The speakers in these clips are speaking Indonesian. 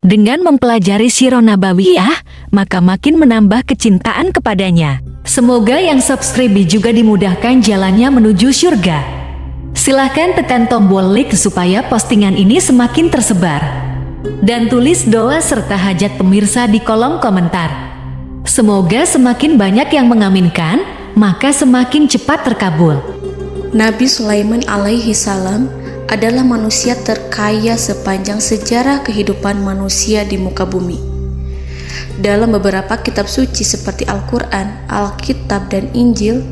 Dengan mempelajari Sirah Nabawiyah, maka makin menambah kecintaan kepadanya. Semoga yang subscribe juga dimudahkan jalannya menuju surga. Silahkan tekan tombol like supaya postingan ini semakin tersebar. Dan tulis doa serta hajat pemirsa di kolom komentar. Semoga semakin banyak yang mengaminkan, maka semakin cepat terkabul. Nabi Sulaiman alaihi salam adalah manusia terkaya sepanjang sejarah kehidupan manusia di muka bumi. Dalam beberapa kitab suci seperti Al-Quran, Alkitab, dan Injil,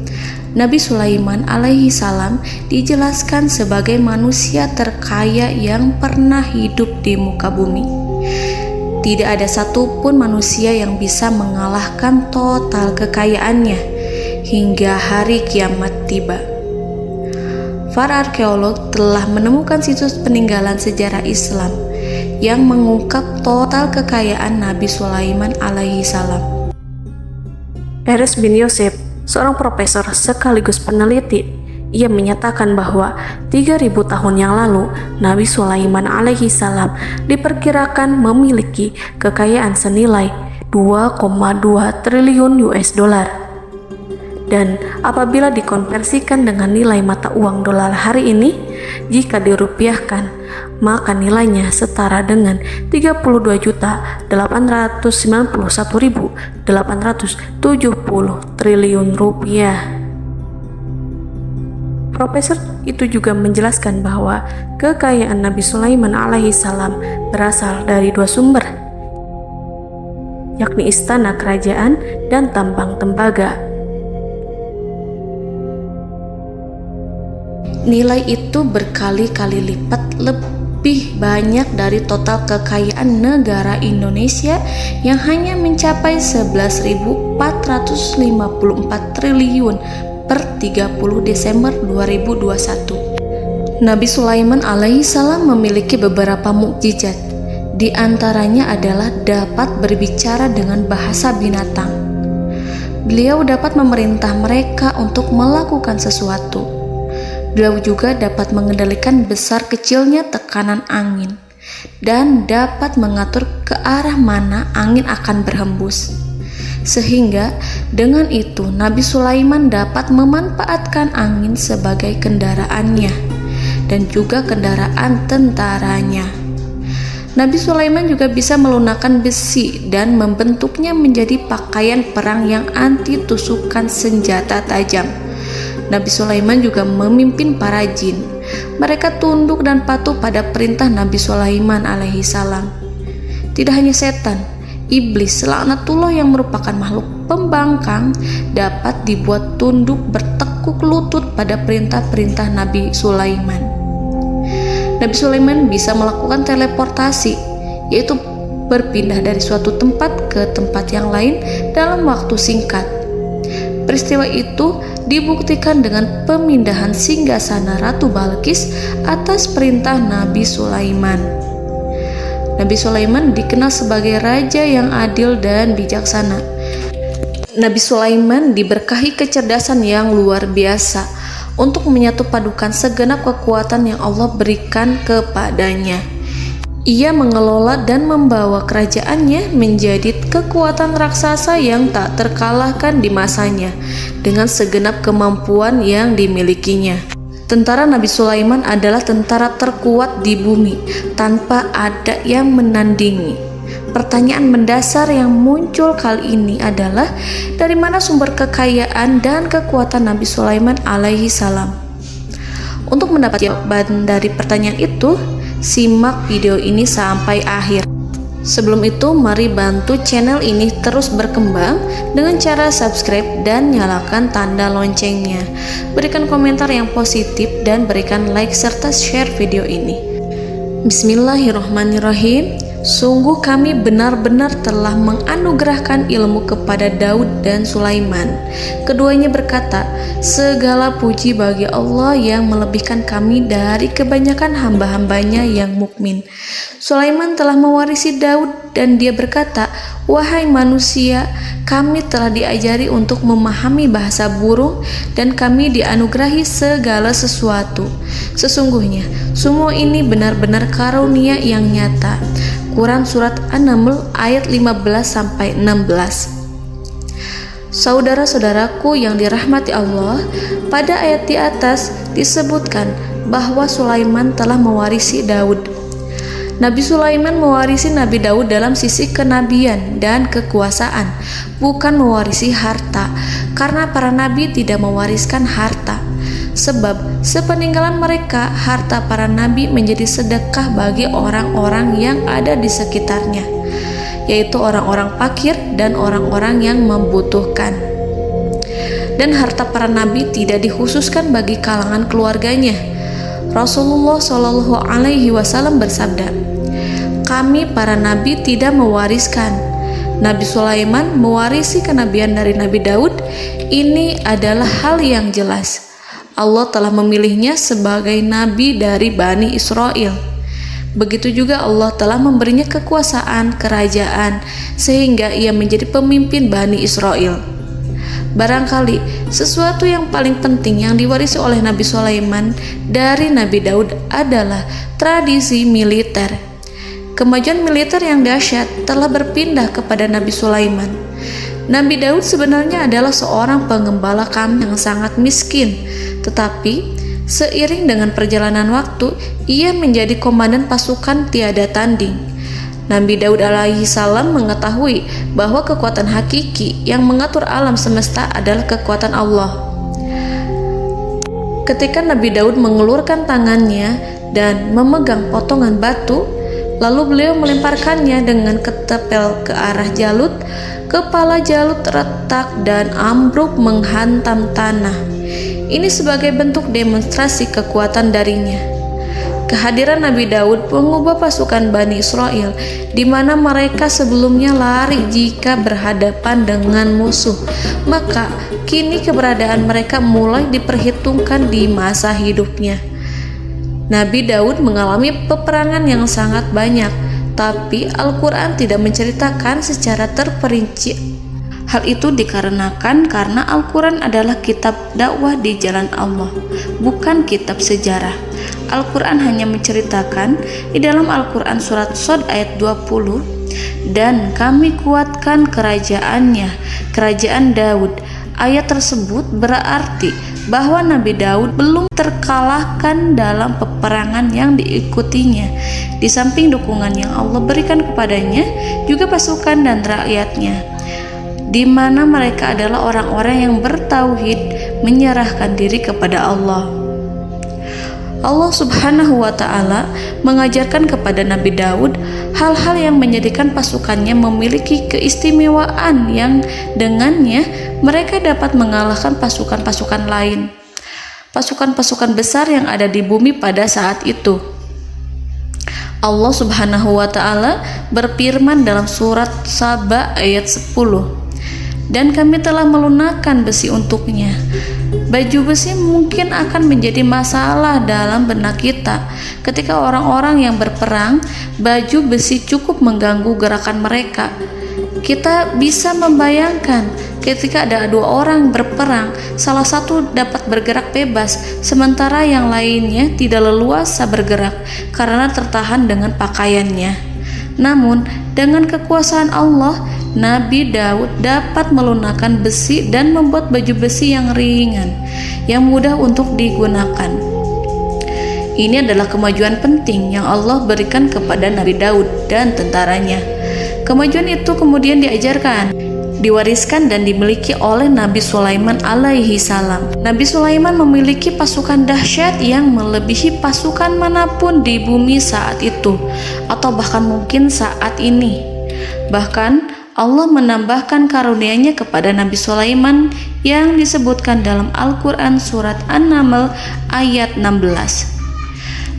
Nabi Sulaiman alaihi salam dijelaskan sebagai manusia terkaya yang pernah hidup di muka bumi. Tidak ada satupun manusia yang bisa mengalahkan total kekayaannya hingga hari kiamat tiba. Para arkeolog telah menemukan situs peninggalan sejarah Islam yang mengungkap total kekayaan Nabi Sulaiman alaihi salam. Erez bin Yosef, seorang profesor sekaligus peneliti, ia menyatakan bahwa 3.000 tahun yang lalu Nabi Sulaiman alaihi salam diperkirakan memiliki kekayaan senilai 2,2 triliun US dollar. Dan apabila dikonversikan dengan nilai mata uang dolar hari ini, jika dirupiahkan, maka nilainya setara dengan 32.891.870 triliun rupiah. Profesor itu juga menjelaskan bahwa kekayaan Nabi Sulaiman alaihi salam berasal dari dua sumber, yakni istana kerajaan dan tambang tembaga. Nilai itu berkali-kali lipat lebih banyak dari total kekayaan negara Indonesia yang hanya mencapai 11.454 triliun per 30 Desember 2021. Nabi Sulaiman alaihi salam memiliki beberapa mukjizat. Di antaranya adalah dapat berbicara dengan bahasa binatang. Beliau dapat memerintah mereka untuk melakukan sesuatu. Beliau juga dapat mengendalikan besar kecilnya tekanan angin dan dapat mengatur ke arah mana angin akan berhembus. Sehingga dengan itu Nabi Sulaiman dapat memanfaatkan angin sebagai kendaraannya dan juga kendaraan tentaranya. Nabi Sulaiman juga bisa melunakkan besi dan membentuknya menjadi pakaian perang yang anti tusukan senjata tajam. Nabi Sulaiman juga memimpin para jin. Mereka tunduk dan patuh pada perintah Nabi Sulaiman alaihi salam. Tidak hanya setan, iblis laknatullah yang merupakan makhluk pembangkang dapat dibuat tunduk bertekuk lutut pada perintah-perintah Nabi Sulaiman. Nabi Sulaiman bisa melakukan teleportasi, yaitu berpindah dari suatu tempat ke tempat yang lain dalam waktu singkat. Peristiwa itu dibuktikan dengan pemindahan singgasana Ratu Balqis atas perintah Nabi Sulaiman. Nabi Sulaiman dikenal sebagai raja yang adil dan bijaksana. Nabi Sulaiman diberkahi kecerdasan yang luar biasa untuk menyatu padukan segenap kekuatan yang Allah berikan kepadanya. Ia mengelola dan membawa kerajaannya menjadi kekuatan raksasa yang tak terkalahkan di masanya dengan segenap kemampuan yang dimilikinya. Tentara Nabi Sulaiman adalah tentara terkuat di bumi tanpa ada yang menandingi. Pertanyaan mendasar yang muncul kali ini adalah dari mana sumber kekayaan dan kekuatan Nabi Sulaiman alaihi salam? Untuk mendapat jawaban dari pertanyaan itu, simak video ini sampai akhir. Sebelum itu, mari bantu channel ini terus berkembang dengan cara subscribe dan nyalakan tanda loncengnya. Berikan komentar yang positif dan berikan like serta share video ini. Bismillahirrahmanirrahim. Sungguh kami benar-benar telah menganugerahkan ilmu kepada Daud dan Sulaiman. Keduanya berkata, segala puji bagi Allah yang melebihkan kami dari kebanyakan hamba-hambanya yang mukmin. Sulaiman telah mewarisi Daud dan dia berkata, "Wahai manusia, kami telah diajari untuk memahami bahasa burung dan kami dianugerahi segala sesuatu. Sesungguhnya semua ini benar-benar karunia yang nyata." Quran Surat An-Naml ayat 15-16. Saudara-saudaraku yang dirahmati Allah, pada ayat di atas disebutkan bahwa Sulaiman telah mewarisi Daud. Nabi Sulaiman mewarisi Nabi Daud dalam sisi kenabian dan kekuasaan, bukan mewarisi harta, karena para nabi tidak mewariskan harta. Sebab sepeninggalan mereka, harta para nabi menjadi sedekah bagi orang-orang yang ada di sekitarnya, yaitu orang-orang fakir dan orang-orang yang membutuhkan. Dan harta para nabi tidak dikhususkan bagi kalangan keluarganya. Rasulullah Shallallahu Alaihi Wasallam bersabda, "Kami para nabi tidak mewariskan. Nabi Sulaiman mewarisi kenabian dari Nabi Daud. Ini adalah hal yang jelas. Allah telah memilihnya sebagai nabi dari Bani Israel. Begitu juga Allah telah memberinya kekuasaan kerajaan sehingga ia menjadi pemimpin Bani Israel." Barangkali sesuatu yang paling penting yang diwarisi oleh Nabi Sulaiman dari Nabi Daud adalah tradisi militer. Kemajuan militer yang dahsyat telah berpindah kepada Nabi Sulaiman. Nabi Daud sebenarnya adalah seorang pengembala kambing yang sangat miskin, tetapi seiring dengan perjalanan waktu, ia menjadi komandan pasukan tiada tanding. Nabi Daud alaihi salam mengetahui bahwa kekuatan hakiki yang mengatur alam semesta adalah kekuatan Allah. Ketika Nabi Daud mengulurkan tangannya dan memegang potongan batu, lalu beliau melemparkannya dengan ketepel ke arah Jalut, kepala Jalut retak dan ambruk menghantam tanah. Ini sebagai bentuk demonstrasi kekuatan darinya. Kehadiran Nabi Daud mengubah pasukan Bani Israel, di mana mereka sebelumnya lari jika berhadapan dengan musuh. Maka kini keberadaan mereka mulai diperhitungkan di masa hidupnya. Nabi Daud mengalami peperangan yang sangat banyak, tapi Al-Quran tidak menceritakan secara terperinci. Hal itu dikarenakan karena Al-Quran adalah kitab dakwah di jalan Allah, bukan kitab sejarah. Al-Quran hanya menceritakan di dalam Al-Quran surat Shad ayat 20, "Dan kami kuatkan kerajaannya, kerajaan Daud." Ayat tersebut berarti bahwa Nabi Daud belum terkalahkan dalam peperangan yang diikutinya. Di samping dukungan yang Allah berikan kepadanya, juga pasukan dan rakyatnya, di mana mereka adalah orang-orang yang bertauhid, menyerahkan diri kepada Allah. Allah Subhanahu wa Ta'ala mengajarkan kepada Nabi Daud hal-hal yang menjadikan pasukannya memiliki keistimewaan yang dengannya mereka dapat mengalahkan pasukan-pasukan lain, pasukan-pasukan besar yang ada di bumi pada saat itu. Allah Subhanahu wa Ta'ala berfirman dalam surat Saba ayat 10, "Dan kami telah melunakkan besi untuknya." Baju besi mungkin akan menjadi masalah dalam benak kita. Ketika orang-orang yang berperang, baju besi cukup mengganggu gerakan mereka. Kita bisa membayangkan ketika ada dua orang berperang, salah satu dapat bergerak bebas, sementara yang lainnya tidak leluasa bergerak karena tertahan dengan pakaiannya. Namun, dengan kekuasaan Allah, Nabi Daud dapat melunakkan besi dan membuat baju besi yang ringan, yang mudah untuk digunakan. Ini adalah kemajuan penting yang Allah berikan kepada Nabi Daud dan tentaranya. Kemajuan itu kemudian diajarkan, diwariskan dan dimiliki oleh Nabi Sulaiman alaihi salam. Nabi Sulaiman memiliki pasukan dahsyat yang melebihi pasukan manapun di bumi saat itu, atau bahkan mungkin saat ini. Bahkan Allah menambahkan karunia-Nya kepada Nabi Sulaiman yang disebutkan dalam Al-Quran surat An-Naml ayat 16.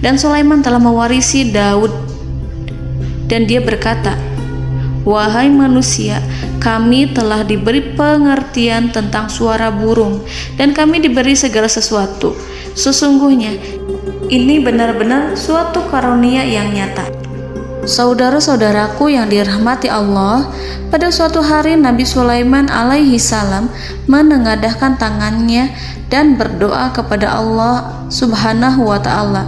"Dan Sulaiman telah mewarisi Daud, dan dia berkata, 'Wahai manusia, kami telah diberi pengertian tentang suara burung, dan kami diberi segala sesuatu. Sesungguhnya, ini benar-benar suatu karunia yang nyata.'" Saudara-saudaraku yang dirahmati Allah, pada suatu hari Nabi Sulaiman alaihi salam menengadahkan tangannya dan berdoa kepada Allah Subhanahu wa ta'ala.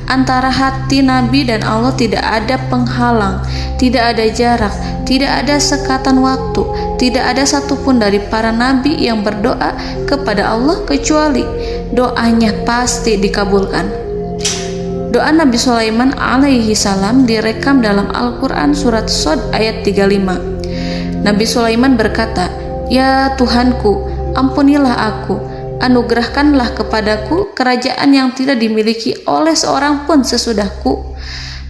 Antara hati Nabi dan Allah tidak ada penghalang, tidak ada jarak, tidak ada sekatan waktu, tidak ada satupun dari para nabi yang berdoa kepada Allah kecuali doanya pasti dikabulkan. Doa Nabi Sulaiman alaihi salam direkam dalam Al-Quran surat Shad ayat 35. Nabi Sulaiman berkata, "Ya Tuhanku, ampunilah aku, anugerahkanlah kepadaku kerajaan yang tidak dimiliki oleh seorang pun sesudahku."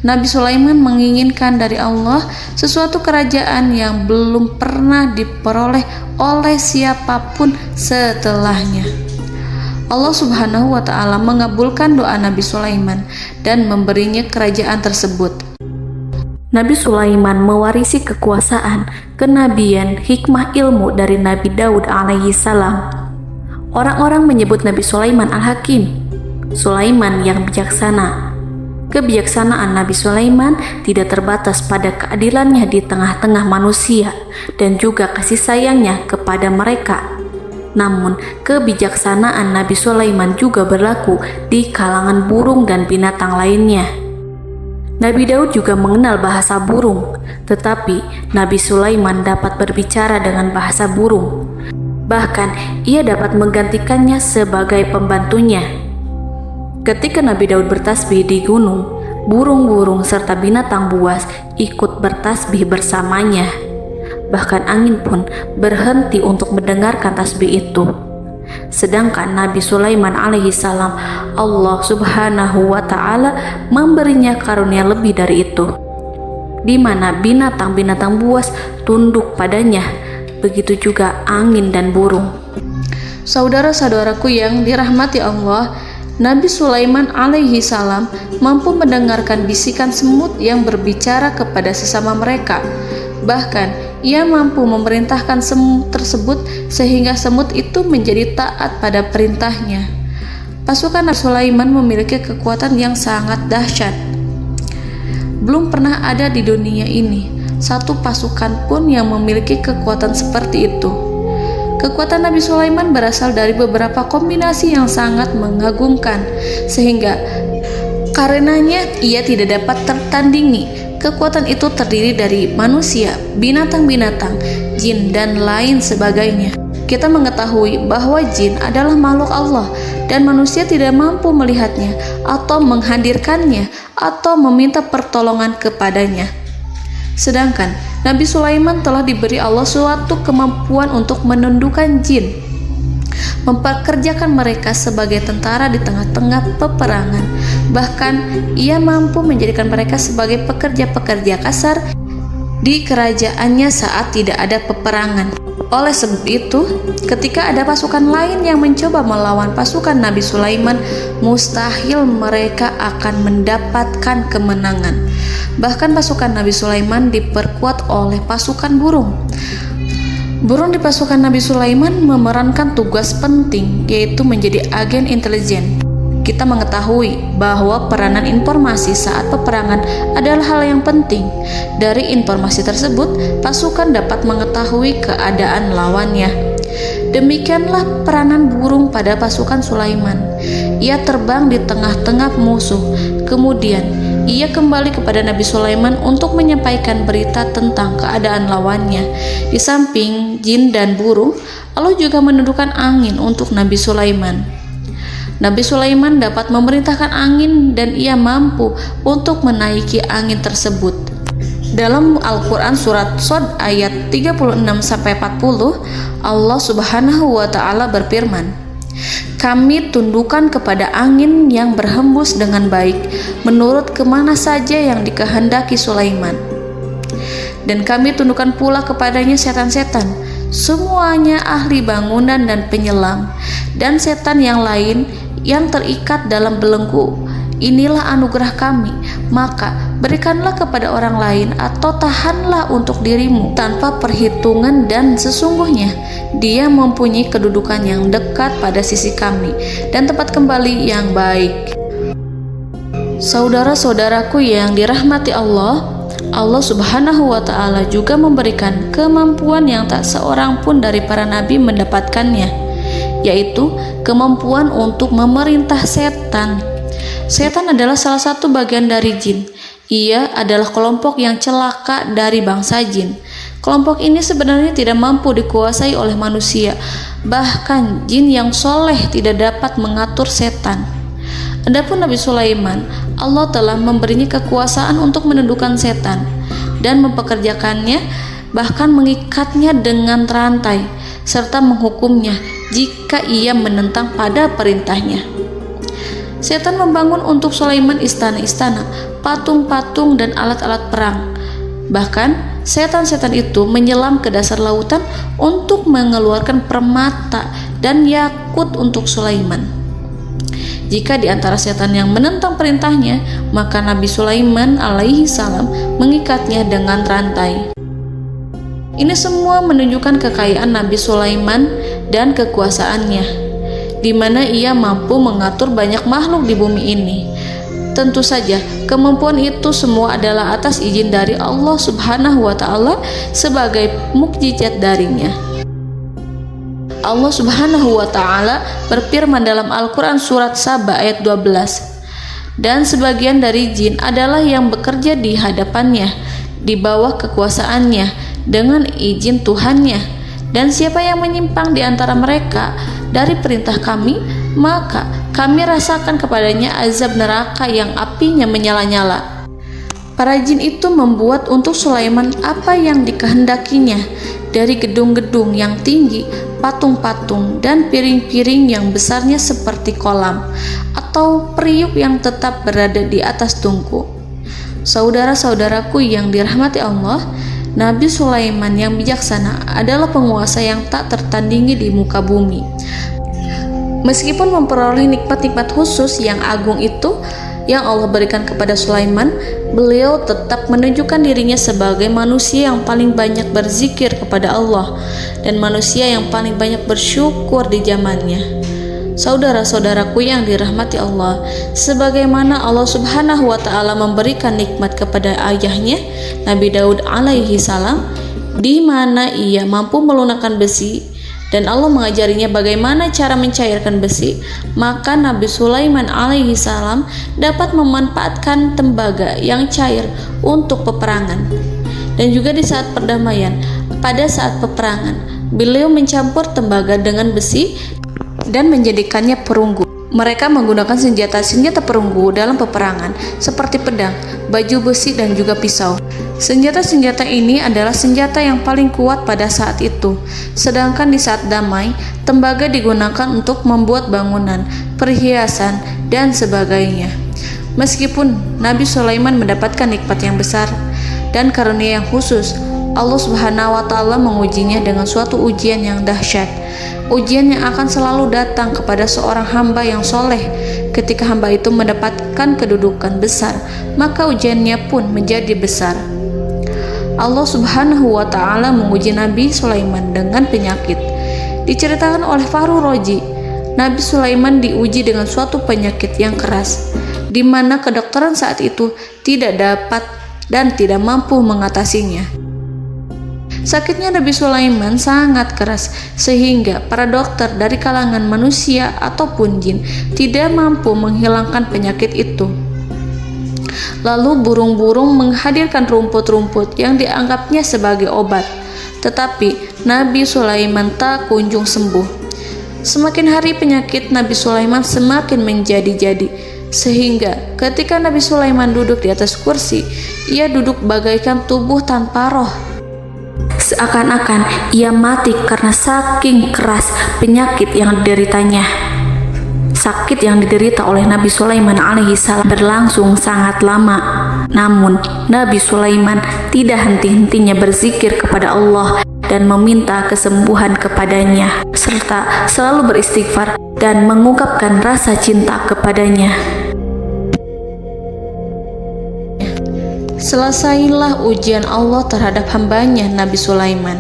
Nabi Sulaiman menginginkan dari Allah sesuatu kerajaan yang belum pernah diperoleh oleh siapapun setelahnya. Allah Subhanahu wa ta'ala mengabulkan doa Nabi Sulaiman dan memberinya kerajaan tersebut. Nabi Sulaiman mewarisi kekuasaan, kenabian, hikmah ilmu dari Nabi Daud alaihi salam. Orang-orang menyebut Nabi Sulaiman Al-Hakim, Sulaiman yang bijaksana. Kebijaksanaan Nabi Sulaiman tidak terbatas pada keadilannya di tengah-tengah manusia dan juga kasih sayangnya kepada mereka. Namun, kebijaksanaan Nabi Sulaiman juga berlaku di kalangan burung dan binatang lainnya. Nabi Daud juga mengenal bahasa burung, tetapi Nabi Sulaiman dapat berbicara dengan bahasa burung. Bahkan, ia dapat menggantikannya sebagai pembantunya. Ketika Nabi Daud bertasbih di gunung, burung-burung serta binatang buas ikut bertasbih bersamanya. Bahkan angin pun berhenti untuk mendengarkan tasbih itu. Sedangkan Nabi Sulaiman alaihi salam, Allah Subhanahu wa ta'ala memberinya karunia lebih dari itu, di mana binatang-binatang buas tunduk padanya, begitu juga angin dan burung. Saudara-saudaraku yang dirahmati Allah, Nabi Sulaiman alaihi salam mampu mendengarkan bisikan semut yang berbicara kepada sesama mereka. Bahkan ia mampu memerintahkan semut tersebut sehingga semut itu menjadi taat pada perintahnya. Pasukan Nabi Sulaiman memiliki kekuatan yang sangat dahsyat. Belum pernah ada di dunia ini satu pasukan pun yang memiliki kekuatan seperti itu. Kekuatan Nabi Sulaiman berasal dari beberapa kombinasi yang sangat mengagumkan, sehingga karenanya ia tidak dapat tertandingi. Kekuatan itu terdiri dari manusia, binatang-binatang, jin, dan lain sebagainya. Kita mengetahui bahwa jin adalah makhluk Allah dan manusia tidak mampu melihatnya atau menghadirkannya atau meminta pertolongan kepadanya. Sedangkan Nabi Sulaiman telah diberi Allah suatu kemampuan untuk menundukkan jin, mempekerjakan mereka sebagai tentara di tengah-tengah peperangan. Bahkan ia mampu menjadikan mereka sebagai pekerja-pekerja kasar di kerajaannya saat tidak ada peperangan. Oleh sebab itu, ketika ada pasukan lain yang mencoba melawan pasukan Nabi Sulaiman, mustahil mereka akan mendapatkan kemenangan. Bahkan pasukan Nabi Sulaiman diperkuat oleh pasukan burung. Burung di pasukan Nabi Sulaiman memerankan tugas penting, yaitu menjadi agen intelijen. Kita mengetahui bahwa peranan informasi saat peperangan adalah hal yang penting. Dari informasi tersebut, pasukan dapat mengetahui keadaan lawannya. Demikianlah peranan burung pada pasukan Sulaiman. Ia terbang di tengah-tengah musuh. Kemudian, ia kembali kepada Nabi Sulaiman untuk menyampaikan berita tentang keadaan lawannya. Di samping jin dan burung, Allah juga menundukkan angin untuk Nabi Sulaiman. Nabi Sulaiman dapat memerintahkan angin dan ia mampu untuk menaiki angin tersebut. Dalam Al-Quran surat Shad ayat 36-40, Allah Subhanahu wa ta'ala berfirman, "Kami tundukkan kepada angin yang berhembus dengan baik menurut kemana saja yang dikehendaki Sulaiman. Dan kami tundukkan pula kepadanya setan-setan, semuanya ahli bangunan dan penyelam, dan setan yang lain yang terikat dalam belenggu. Inilah anugerah kami, maka berikanlah kepada orang lain atau tahanlah untuk dirimu tanpa perhitungan, dan sesungguhnya dia mempunyai kedudukan yang dekat pada sisi kami dan tempat kembali yang baik." Saudara-saudaraku yang dirahmati Allah, Allah Subhanahu wa Ta'ala juga memberikan kemampuan yang tak seorang pun dari para nabi mendapatkannya, yaitu kemampuan untuk memerintah setan. Setan adalah salah satu bagian dari jin. Ia adalah kelompok yang celaka dari bangsa jin. Kelompok ini sebenarnya tidak mampu dikuasai oleh manusia. Bahkan jin yang soleh tidak dapat mengatur setan. Adapun Nabi Sulaiman, Allah telah memberinya kekuasaan untuk menundukkan setan dan mempekerjakannya, bahkan mengikatnya dengan rantai serta menghukumnya jika ia menentang pada perintahnya. Setan membangun untuk Sulaiman istana-istana, patung-patung dan alat-alat perang. Bahkan setan-setan itu menyelam ke dasar lautan untuk mengeluarkan permata dan yakut untuk Sulaiman. Jika di antara setan yang menentang perintahnya, maka Nabi Sulaiman alaihi salam mengikatnya dengan rantai. Ini semua menunjukkan kekayaan Nabi Sulaiman dan kekuasaannya, di mana ia mampu mengatur banyak makhluk di bumi ini. Tentu saja, kemampuan itu semua adalah atas izin dari Allah Subhanahu wa Ta'ala sebagai mukjizat darinya. Allah Subhanahu wa Ta'ala berfirman dalam Al-Quran surat Saba ayat 12, dan sebagian dari jin adalah yang bekerja di hadapannya di bawah kekuasaannya dengan izin Tuhannya, dan siapa yang menyimpang di antara mereka dari perintah kami, maka kami rasakan kepadanya azab neraka yang apinya menyala-nyala. Para jin itu membuat untuk Sulaiman apa yang dikehendakinya, dari gedung-gedung yang tinggi, patung-patung, dan piring-piring yang besarnya seperti kolam, atau periuk yang tetap berada di atas tungku. Saudara-saudaraku yang dirahmati Allah, Nabi Sulaiman yang bijaksana adalah penguasa yang tak tertandingi di muka bumi. Meskipun memperoleh nikmat-nikmat khusus yang agung itu yang Allah berikan kepada Sulaiman, beliau tetap menunjukkan dirinya sebagai manusia yang paling banyak berzikir kepada Allah dan manusia yang paling banyak bersyukur di zamannya. Saudara-saudaraku yang dirahmati Allah, sebagaimana Allah Subhanahu wa Ta'ala memberikan nikmat kepada ayahnya Nabi Daud alaihi salam, di mana ia mampu melunakkan besi, dan Allah mengajarinya bagaimana cara mencairkan besi, maka Nabi Sulaiman alaihi salam dapat memanfaatkan tembaga yang cair untuk peperangan. Dan juga di saat perdamaian, pada saat peperangan, beliau mencampur tembaga dengan besi dan menjadikannya perunggu. Mereka menggunakan senjata-senjata perunggu dalam peperangan seperti pedang, baju besi, dan juga pisau. Senjata-senjata ini adalah senjata yang paling kuat pada saat itu. Sedangkan di saat damai, tembaga digunakan untuk membuat bangunan, perhiasan, dan sebagainya. Meskipun Nabi Sulaiman mendapatkan nikmat yang besar dan karunia yang khusus, Allah Subhanahu wa Ta'ala mengujinya dengan suatu ujian yang dahsyat. Ujian yang akan selalu datang kepada seorang hamba yang soleh. Ketika hamba itu mendapatkan kedudukan besar, maka ujiannya pun menjadi besar. Allah Subhanahu wa Ta'ala menguji Nabi Sulaiman dengan penyakit. Diceritakan oleh Fahru Roji, Nabi Sulaiman diuji dengan suatu penyakit yang keras, di mana kedokteran saat itu tidak dapat dan tidak mampu mengatasinya. Sakitnya Nabi Sulaiman sangat keras sehingga para dokter dari kalangan manusia ataupun jin tidak mampu menghilangkan penyakit itu. Lalu burung-burung menghadirkan rumput-rumput yang dianggapnya sebagai obat, tetapi Nabi Sulaiman tak kunjung sembuh. Semakin hari penyakit Nabi Sulaiman semakin menjadi-jadi, sehingga ketika Nabi Sulaiman duduk di atas kursi, ia duduk bagaikan tubuh tanpa roh. Seakan-akan ia mati karena saking keras penyakit yang dideritanya. Sakit yang diderita oleh Nabi Sulaiman alaihi salam berlangsung sangat lama. Namun Nabi Sulaiman tidak henti-hentinya berzikir kepada Allah dan meminta kesembuhan kepadanya, serta selalu beristighfar dan mengungkapkan rasa cinta kepadanya. Selesailah ujian Allah terhadap hambanya Nabi Sulaiman.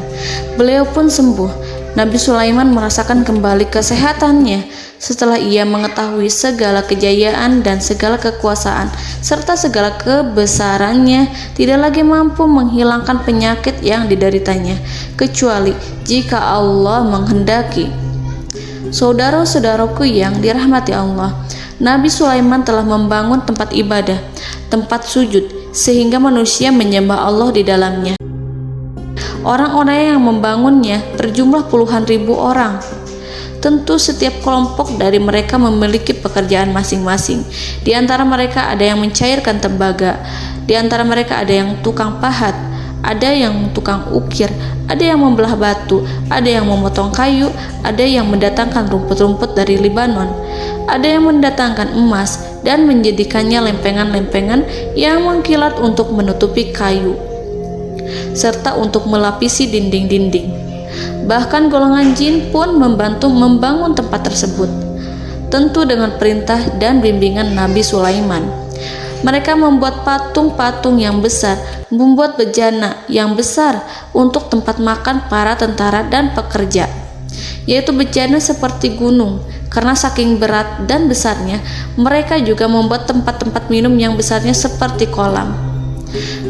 Beliau pun sembuh Nabi Sulaiman merasakan kembali kesehatannya setelah ia mengetahui segala kejayaan dan segala kekuasaan serta segala kebesarannya tidak lagi mampu menghilangkan penyakit yang dideritanya kecuali jika Allah menghendaki. Saudara-saudaraku yang dirahmati Allah, Nabi Sulaiman telah membangun tempat ibadah, tempat sujud, sehingga manusia menyembah Allah di dalamnya. Orang-orang yang membangunnya berjumlah puluhan ribu orang. Tentu setiap kelompok dari mereka memiliki pekerjaan masing-masing. Di antara mereka ada yang mencairkan tembaga, di antara mereka ada yang tukang pahat, ada yang tukang ukir, ada yang membelah batu, ada yang memotong kayu, ada yang mendatangkan rumput-rumput dari Libanon, ada yang mendatangkan emas dan menjadikannya lempengan-lempengan yang mengkilat untuk menutupi kayu serta untuk melapisi dinding-dinding. Bahkan golongan jin pun membantu membangun tempat tersebut, tentu dengan perintah dan bimbingan Nabi Sulaiman. Mereka membuat patung-patung yang besar, membuat bejana yang besar untuk tempat makan para tentara dan pekerja, yaitu bejana seperti gunung. Karena saking berat dan besarnya, mereka juga membuat tempat-tempat minum yang besarnya seperti kolam.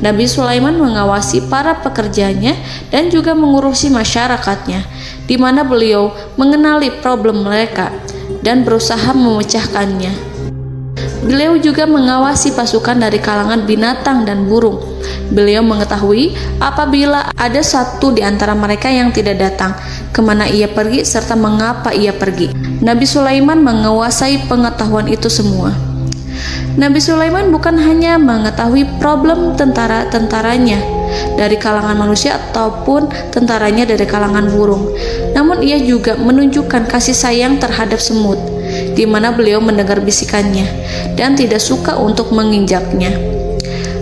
Nabi Sulaiman mengawasi para pekerjanya dan juga mengurusi masyarakatnya, di mana beliau mengenali problem mereka dan berusaha memecahkannya. Beliau juga mengawasi pasukan dari kalangan binatang dan burung. Beliau mengetahui apabila ada satu di antara mereka yang tidak datang, kemana ia pergi serta mengapa ia pergi. Nabi Sulaiman menguasai pengetahuan itu semua. Nabi Sulaiman bukan hanya mengetahui problem tentara-tentaranya dari kalangan manusia ataupun tentaranya dari kalangan burung, namun ia juga menunjukkan kasih sayang terhadap semut, di mana beliau mendengar bisikannya dan tidak suka untuk menginjaknya.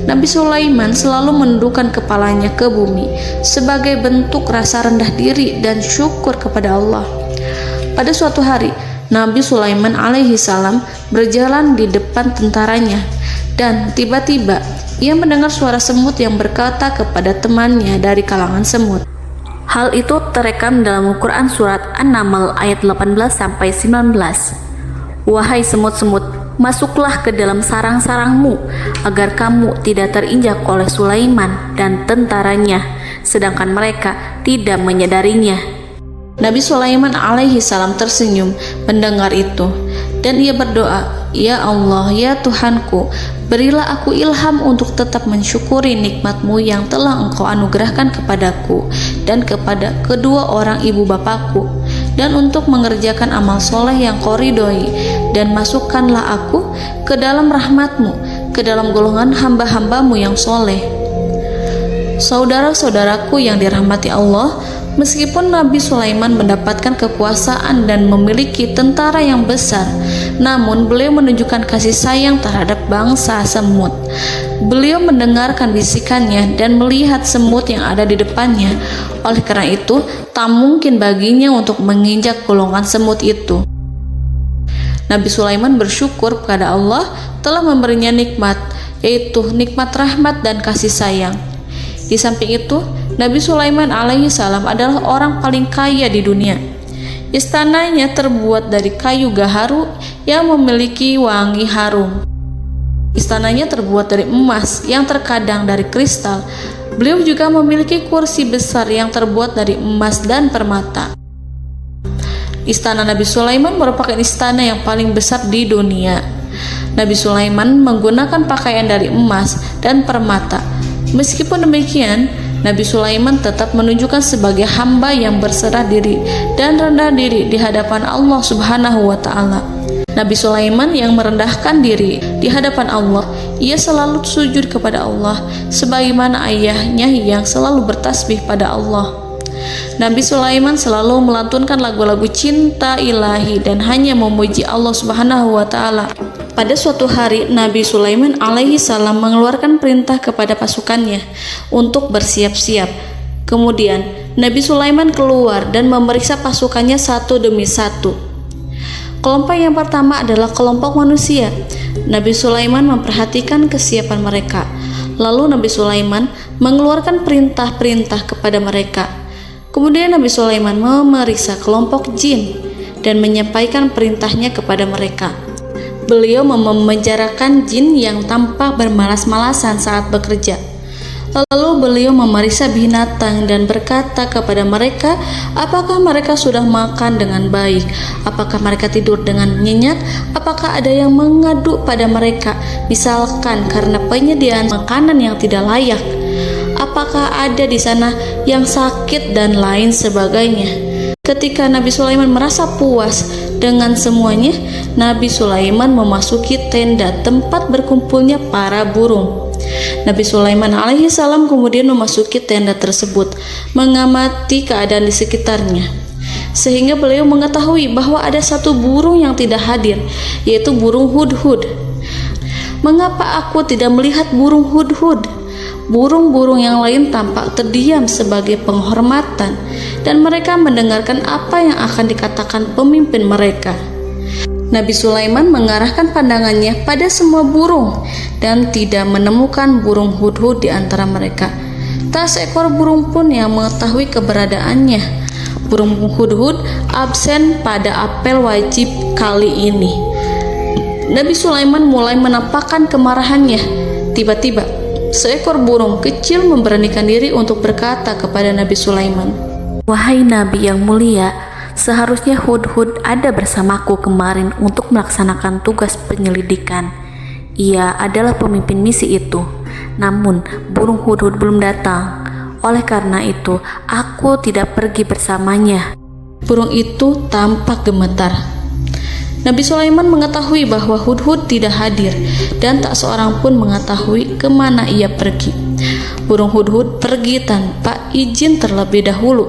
Nabi Sulaiman selalu menundukkan kepalanya ke bumi sebagai bentuk rasa rendah diri dan syukur kepada Allah. Pada suatu hari, Nabi Sulaiman alaihi salam berjalan di depan tentaranya dan tiba-tiba ia mendengar suara semut yang berkata kepada temannya dari kalangan semut. Hal itu terekam dalam Al-Quran surat An-Naml ayat 18-19. Wahai semut-semut, masuklah ke dalam sarang-sarangmu agar kamu tidak terinjak oleh Sulaiman dan tentaranya, sedangkan mereka tidak menyadarinya. Nabi Sulaiman alaihi salam tersenyum mendengar itu dan ia berdoa, "Ya Allah, ya Tuhanku, berilah aku ilham untuk tetap mensyukuri nikmat-Mu yang telah Engkau anugerahkan kepadaku dan kepada kedua orang ibu bapakku, dan untuk mengerjakan amal soleh yang Kau ridhoi, dan masukkanlah aku ke dalam rahmat-Mu, ke dalam golongan hamba-hamba-Mu yang soleh." Saudara-saudaraku yang dirahmati Allah, meskipun Nabi Sulaiman mendapatkan kekuasaan dan memiliki tentara yang besar, namun beliau menunjukkan kasih sayang terhadap bangsa semut. Beliau mendengarkan bisikannya dan melihat semut yang ada di depannya. Oleh karena itu, tak mungkin baginya untuk menginjak golongan semut itu. Nabi Sulaiman bersyukur kepada Allah telah memberinya nikmat, yaitu nikmat rahmat dan kasih sayang. Di samping itu, Nabi Sulaiman alaihi salam adalah orang paling kaya di dunia. Istananya terbuat dari kayu gaharu yang memiliki wangi harum. Istananya terbuat dari emas yang terkadang dari kristal. Beliau juga memiliki kursi besar yang terbuat dari emas dan permata. Istana Nabi Sulaiman merupakan istana yang paling besar di dunia. Nabi Sulaiman menggunakan pakaian dari emas dan permata. Meskipun demikian, Nabi Sulaiman tetap menunjukkan sebagai hamba yang berserah diri dan rendah diri di hadapan Allah Subhanahu wa Ta'ala. Nabi Sulaiman yang merendahkan diri di hadapan Allah, ia selalu sujud kepada Allah sebagaimana ayahnya yang selalu bertasbih pada Allah. Nabi Sulaiman selalu melantunkan lagu-lagu cinta ilahi dan hanya memuji Allah Subhanahu wa Ta'ala. Pada suatu hari, Nabi Sulaiman alaihi salam mengeluarkan perintah kepada pasukannya untuk bersiap-siap. Kemudian, Nabi Sulaiman keluar dan memeriksa pasukannya satu demi satu. Kelompok yang pertama adalah kelompok manusia. Nabi Sulaiman memperhatikan kesiapan mereka. Lalu Nabi Sulaiman mengeluarkan perintah-perintah kepada mereka. Kemudian Nabi Sulaiman memeriksa kelompok jin dan menyampaikan perintahnya kepada mereka. Beliau memenjarakan jin yang tampak bermalas-malasan saat bekerja. Lalu beliau memeriksa binatang dan berkata kepada mereka, apakah mereka sudah makan dengan baik? Apakah mereka tidur dengan nyenyak? Apakah ada yang mengadu pada mereka, misalkan karena penyediaan makanan yang tidak layak? Apakah ada di sana yang sakit dan lain sebagainya? Ketika Nabi Sulaiman merasa puas dengan semuanya, Nabi Sulaiman memasuki tenda tempat berkumpulnya para burung. Nabi Sulaiman alaihissalam kemudian memasuki tenda tersebut, mengamati keadaan di sekitarnya, sehingga beliau mengetahui bahwa ada satu burung yang tidak hadir, yaitu burung hudhud. Mengapa aku tidak melihat burung hudhud? Burung-burung yang lain tampak terdiam sebagai penghormatan, dan mereka mendengarkan apa yang akan dikatakan pemimpin mereka. Nabi Sulaiman mengarahkan pandangannya pada semua burung dan tidak menemukan burung hudhud di antara mereka. Tak seekor burung pun yang mengetahui keberadaannya. Burung hudhud absen pada apel wajib kali ini. Nabi Sulaiman mulai menampakkan kemarahannya. Tiba-tiba, seekor burung kecil memberanikan diri untuk berkata kepada Nabi Sulaiman, Wahai Nabi yang mulia, seharusnya Hudhud ada bersamaku kemarin untuk melaksanakan tugas penyelidikan. Ia adalah pemimpin misi itu. Namun, burung Hudhud belum datang. Oleh karena itu, aku tidak pergi bersamanya. Burung itu tampak gemetar. Nabi Sulaiman mengetahui bahwa Hudhud tidak hadir dan tak seorang pun mengetahui kemana ia pergi. Burung hudhud pergi tanpa izin terlebih dahulu.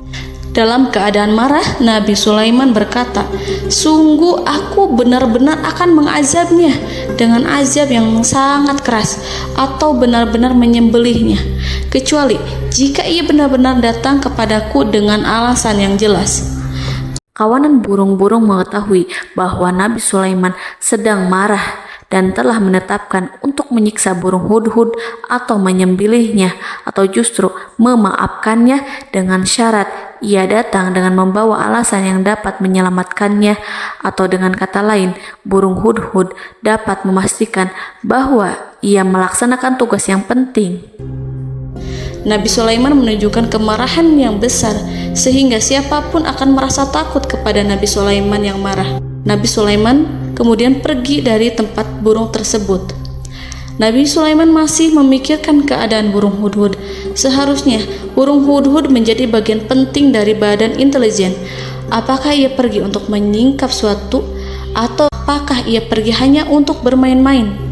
Dalam keadaan marah, Nabi Sulaiman berkata, "Sungguh aku benar-benar akan mengazabnya dengan azab yang sangat keras atau benar-benar menyembelihnya, kecuali jika ia benar-benar datang kepadaku dengan alasan yang jelas." Kawanan burung-burung mengetahui bahwa Nabi Sulaiman sedang marah dan telah menetapkan untuk menyiksa burung hudhud atau menyembelihnya atau justru memaafkannya dengan syarat ia datang dengan membawa alasan yang dapat menyelamatkannya, atau dengan kata lain, burung hudhud dapat memastikan bahwa ia melaksanakan tugas yang penting. Nabi Sulaiman menunjukkan kemarahan yang besar sehingga siapapun akan merasa takut kepada Nabi Sulaiman yang marah. Nabi Sulaiman kemudian pergi dari tempat burung tersebut. Nabi Sulaiman masih memikirkan keadaan burung hudhud. Seharusnya burung hudhud menjadi bagian penting dari badan intelijen. Apakah ia pergi untuk menyingkap suatu, atau apakah ia pergi hanya untuk bermain-main?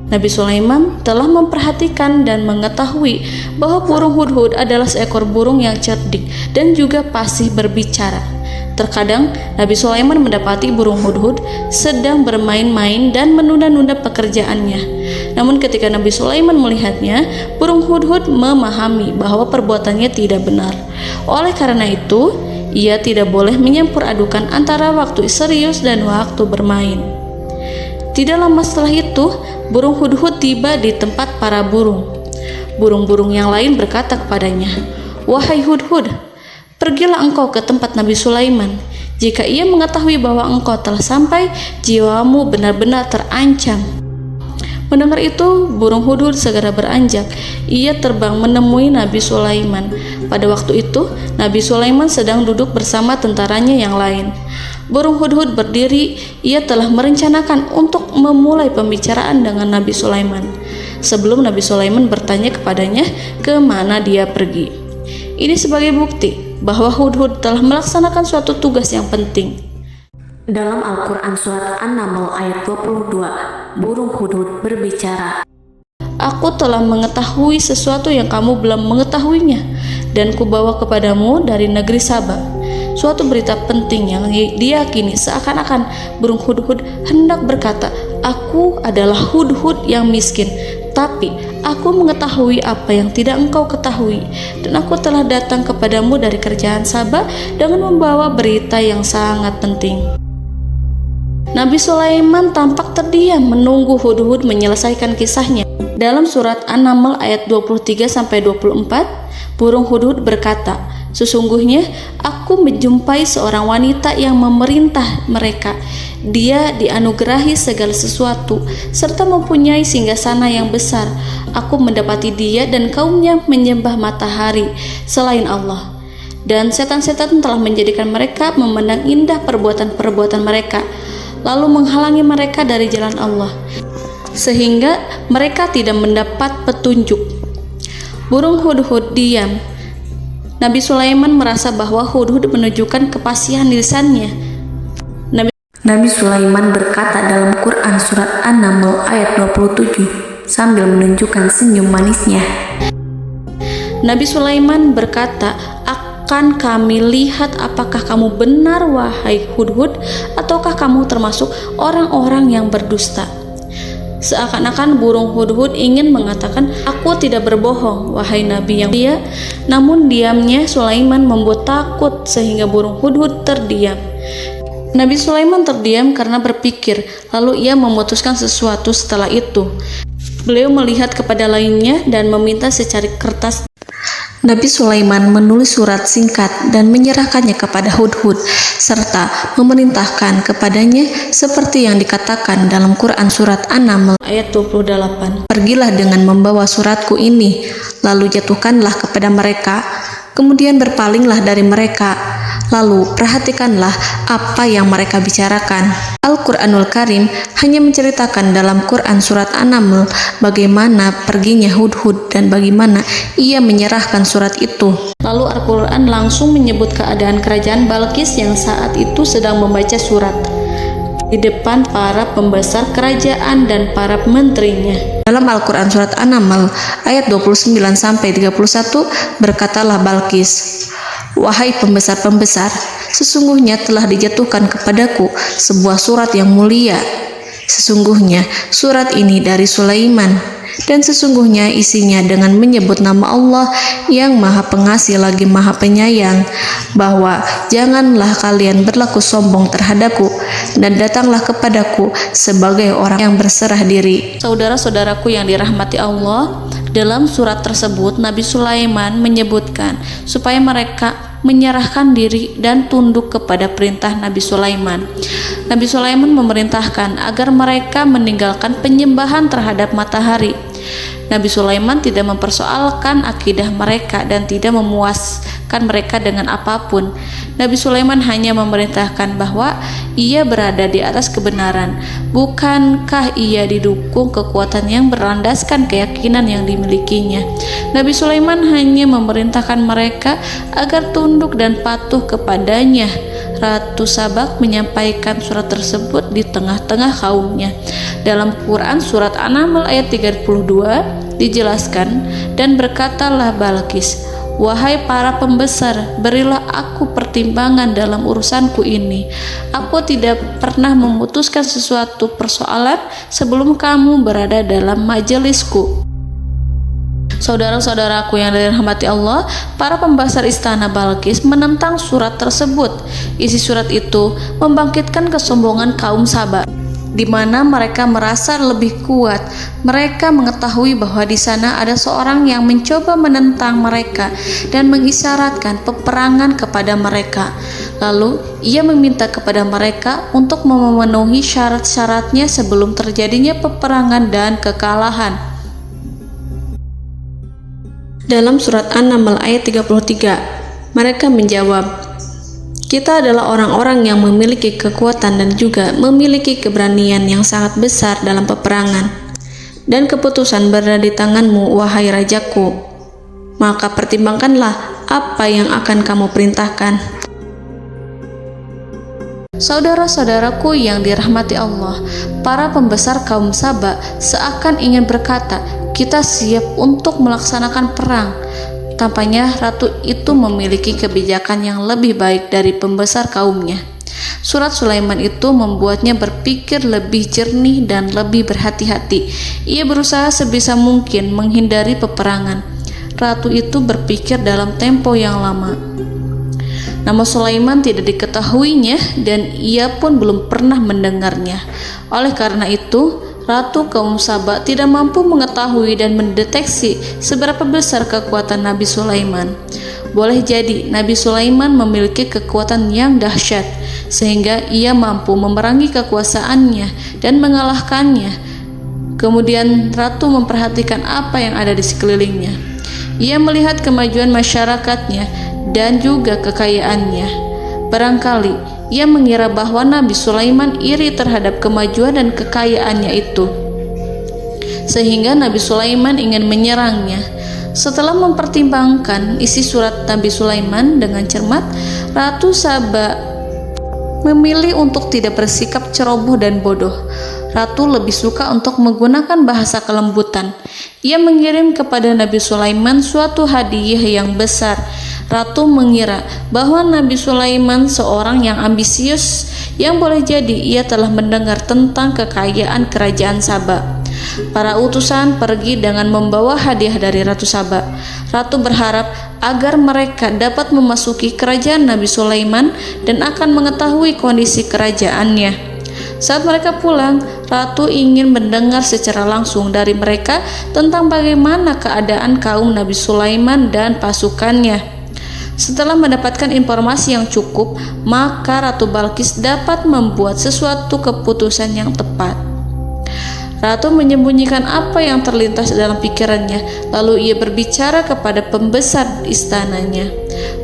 Nabi Sulaiman telah memperhatikan dan mengetahui bahwa burung hudhud adalah seekor burung yang cerdik dan juga fasih berbicara. Terkadang Nabi Sulaiman mendapati burung hudhud sedang bermain-main dan menunda-nunda pekerjaannya. Namun ketika Nabi Sulaiman melihatnya, burung hudhud memahami bahwa perbuatannya tidak benar. Oleh karena itu, ia tidak boleh menyampur adukan antara waktu serius dan waktu bermain. Tidak lama setelah itu, burung hudhud tiba di tempat para burung. Burung-burung yang lain berkata kepadanya, "Wahai hudhud, pergilah engkau ke tempat Nabi Sulaiman. Jika ia mengetahui bahwa engkau telah sampai, jiwamu benar-benar terancam." Mendengar itu, burung hudhud segera beranjak. Ia terbang menemui Nabi Sulaiman. Pada waktu itu, Nabi Sulaiman sedang duduk bersama tentaranya yang lain. Burung hudhud berdiri. Ia telah merencanakan untuk memulai pembicaraan dengan Nabi Sulaiman sebelum Nabi Sulaiman bertanya kepadanya kemana dia pergi. Ini sebagai bukti bahwa hudhud telah melaksanakan suatu tugas yang penting. Dalam Al-Quran Surat An-Naml ayat 22, burung hudhud berbicara, "Aku telah mengetahui sesuatu yang kamu belum mengetahuinya, dan kubawa kepadamu dari negeri Saba suatu berita penting yang diyakini seakan-akan burung hudhud hendak berkata, 'Aku adalah hudhud yang miskin, tapi aku mengetahui apa yang tidak engkau ketahui, dan aku telah datang kepadamu dari kerajaan Saba dengan membawa berita yang sangat penting.'" Nabi Sulaiman tampak terdiam menunggu hudhud menyelesaikan kisahnya. Dalam surat An-Naml ayat 23-24, burung hudhud berkata, Sesungguhnya aku menjumpai seorang wanita yang memerintah mereka. Dia dianugerahi segala sesuatu serta mempunyai singgasana yang besar. Aku mendapati dia dan kaumnya menyembah matahari selain Allah, dan setan-setan telah menjadikan mereka memandang indah perbuatan-perbuatan mereka, lalu menghalangi mereka dari jalan Allah, sehingga mereka tidak mendapat petunjuk. Burung hudhud diam. Nabi Sulaiman merasa bahwa hudhud menunjukkan kepasihan lisannya. Nabi Sulaiman berkata dalam Quran surat An-Naml ayat 27 sambil menunjukkan senyum manisnya. Nabi Sulaiman berkata, "Akan kami lihat apakah kamu benar wahai hudhud, ataukah kamu termasuk orang-orang yang berdusta." Seakan-akan burung hudhud ingin mengatakan, "Aku tidak berbohong, wahai Nabi yang mulia." Namun diamnya Sulaiman membuat takut sehingga burung hudhud terdiam. Nabi Sulaiman terdiam karena berpikir, lalu ia memutuskan sesuatu setelah itu. Beliau melihat kepada lainnya dan meminta secari kertas. Nabi Sulaiman menulis surat singkat dan menyerahkannya kepada hudhud, serta memerintahkan kepadanya seperti yang dikatakan dalam Quran surat An-Naml ayat 28. "Pergilah dengan membawa suratku ini, lalu jatuhkanlah kepada mereka, kemudian berpalinglah dari mereka, lalu perhatikanlah apa yang mereka bicarakan." Al-Quranul Karim hanya menceritakan dalam Quran surat An-Naml bagaimana perginya hudhud dan bagaimana ia menyerahkan surat itu. Lalu Al-Quran langsung menyebut keadaan kerajaan Balqis yang saat itu sedang membaca surat di depan para pembesar kerajaan dan para menterinya. Dalam Al-Quran surat An-Naml ayat 29-31 berkatalah Balqis, "Wahai pembesar-pembesar, sesungguhnya telah dijatuhkan kepadaku sebuah surat yang mulia. Sesungguhnya surat ini dari Sulaiman, dan sesungguhnya isinya dengan menyebut nama Allah yang Maha Pengasih lagi Maha Penyayang, bahwa janganlah kalian berlaku sombong terhadapku, dan datanglah kepadaku sebagai orang yang berserah diri." Saudara-saudaraku yang dirahmati Allah, dalam surat tersebut Nabi Sulaiman menyebutkan supaya mereka menyerahkan diri dan tunduk kepada perintah Nabi Sulaiman. Nabi Sulaiman memerintahkan agar mereka meninggalkan penyembahan terhadap matahari. Nabi Sulaiman tidak mempersoalkan akidah mereka dan tidak memuaskan mereka dengan apapun. Nabi Sulaiman hanya memerintahkan bahwa ia berada di atas kebenaran. Bukankah ia didukung kekuatan yang berlandaskan keyakinan yang dimilikinya? Nabi Sulaiman hanya memerintahkan mereka agar tunduk dan patuh kepadanya. Ratu Sabak menyampaikan surat tersebut di tengah-tengah kaumnya. Dalam Quran surat An-Naml ayat 32 dijelaskan, "Dan berkatalah Balqis, wahai para pembesar, berilah aku pertimbangan dalam urusanku ini. Aku tidak pernah memutuskan sesuatu persoalan sebelum kamu berada dalam majelisku." Saudara-saudaraku yang dirahmati Allah, para pembesar istana Balqis menentang surat tersebut. Isi surat itu membangkitkan kesombongan kaum Sabak, di mana mereka merasa lebih kuat. Mereka mengetahui bahwa di sana ada seorang yang mencoba menentang mereka dan mengisyaratkan peperangan kepada mereka. Lalu ia meminta kepada mereka untuk memenuhi syarat-syaratnya sebelum terjadinya peperangan dan kekalahan. Dalam surat An-Naml ayat 33, mereka menjawab, "Kita adalah orang-orang yang memiliki kekuatan dan juga memiliki keberanian yang sangat besar dalam peperangan. Dan keputusan berada di tanganmu, wahai rajaku. Maka pertimbangkanlah apa yang akan kamu perintahkan." Saudara-saudaraku yang dirahmati Allah, para pembesar kaum Sabak seakan ingin berkata, "Kita siap untuk melaksanakan perang." Tampaknya ratu itu memiliki kebijakan yang lebih baik dari pembesar kaumnya. Surat Sulaiman itu membuatnya berpikir lebih jernih dan lebih berhati-hati. Ia berusaha sebisa mungkin menghindari peperangan. Ratu itu berpikir dalam tempo yang lama. Nama Sulaiman tidak diketahuinya dan ia pun belum pernah mendengarnya. Oleh karena itu, Ratu kaum Sabak tidak mampu mengetahui dan mendeteksi seberapa besar kekuatan Nabi Sulaiman. boleh jadi Nabi Sulaiman memiliki kekuatan yang dahsyat, sehingga ia mampu memerangi kekuasaannya dan mengalahkannya. Kemudian ratu memperhatikan apa yang ada di sekelilingnya. Ia melihat kemajuan masyarakatnya dan juga kekayaannya. Barangkali ia mengira bahwa Nabi Sulaiman iri terhadap kemajuan dan kekayaannya itu, sehingga Nabi Sulaiman ingin menyerangnya. Setelah mempertimbangkan isi surat Nabi Sulaiman dengan cermat, Ratu Saba memilih untuk tidak bersikap ceroboh dan bodoh. Ratu lebih suka untuk menggunakan bahasa kelembutan. Ia mengirim kepada Nabi Sulaiman suatu hadiah yang besar. Ratu mengira bahwa Nabi Sulaiman seorang yang ambisius, yang boleh jadi ia telah mendengar tentang kekayaan kerajaan Saba. Para utusan pergi dengan membawa hadiah dari Ratu Saba. Ratu berharap agar mereka dapat memasuki kerajaan Nabi Sulaiman dan akan mengetahui kondisi kerajaannya. Saat mereka pulang, Ratu ingin mendengar secara langsung dari mereka tentang bagaimana keadaan kaum Nabi Sulaiman dan pasukannya. Setelah mendapatkan informasi yang cukup, maka Ratu Balqis dapat membuat sesuatu keputusan yang tepat. Ratu menyembunyikan apa yang terlintas dalam pikirannya, lalu ia berbicara kepada pembesar istananya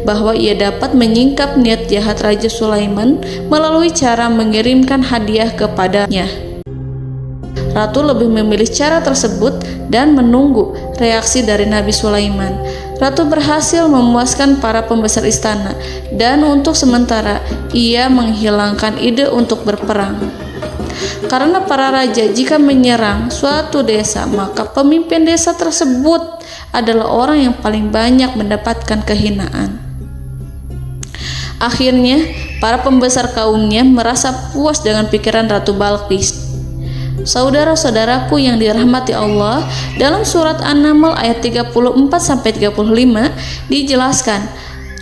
bahwa ia dapat menyingkap niat jahat Raja Sulaiman melalui cara mengirimkan hadiah kepadanya. Ratu lebih memilih cara tersebut dan menunggu reaksi dari Nabi Sulaiman. Ratu berhasil memuaskan para pembesar istana, dan untuk sementara ia menghilangkan ide untuk berperang. Karena para raja jika menyerang suatu desa, maka pemimpin desa tersebut adalah orang yang paling banyak mendapatkan kehinaan. Akhirnya, para pembesar kaumnya merasa puas dengan pikiran Ratu Balqis. Saudara-saudaraku yang dirahmati Allah, dalam surat An-Naml ayat 34-35 dijelaskan,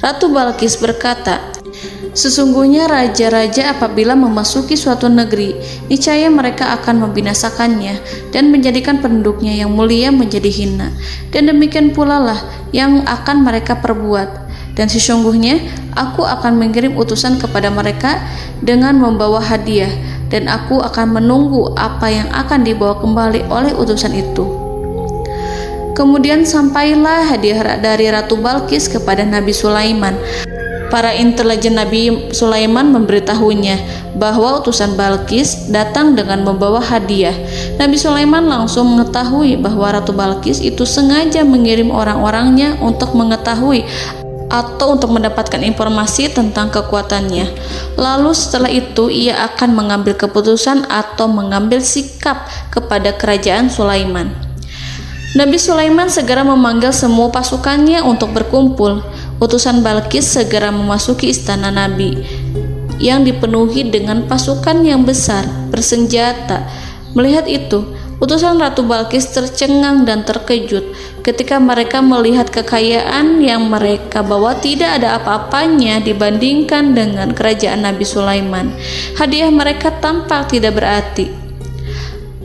Ratu Balqis berkata, "Sesungguhnya raja-raja apabila memasuki suatu negeri, niscaya mereka akan membinasakannya dan menjadikan penduduknya yang mulia menjadi hina. Dan demikian pula lah yang akan mereka perbuat. Dan sesungguhnya aku akan mengirim utusan kepada mereka dengan membawa hadiah, dan aku akan menunggu apa yang akan dibawa kembali oleh utusan itu." Kemudian sampailah hadiah dari Ratu Balqis kepada Nabi Sulaiman. Para intelijen Nabi Sulaiman memberitahunya bahwa utusan Balqis datang dengan membawa hadiah. Nabi Sulaiman langsung mengetahui bahwa Ratu Balqis itu sengaja mengirim orang-orangnya untuk mengetahui atau untuk mendapatkan informasi tentang kekuatannya. Lalu setelah itu ia akan mengambil keputusan atau mengambil sikap kepada kerajaan Sulaiman. Nabi Sulaiman segera memanggil semua pasukannya untuk berkumpul. Utusan Balqis segera memasuki istana Nabi yang dipenuhi dengan pasukan yang besar bersenjata. Melihat itu, utusan Ratu Balqis tercengang dan terkejut ketika mereka melihat kekayaan yang mereka bawa tidak ada apa-apanya dibandingkan dengan kerajaan Nabi Sulaiman. Hadiah mereka tampak tidak berarti.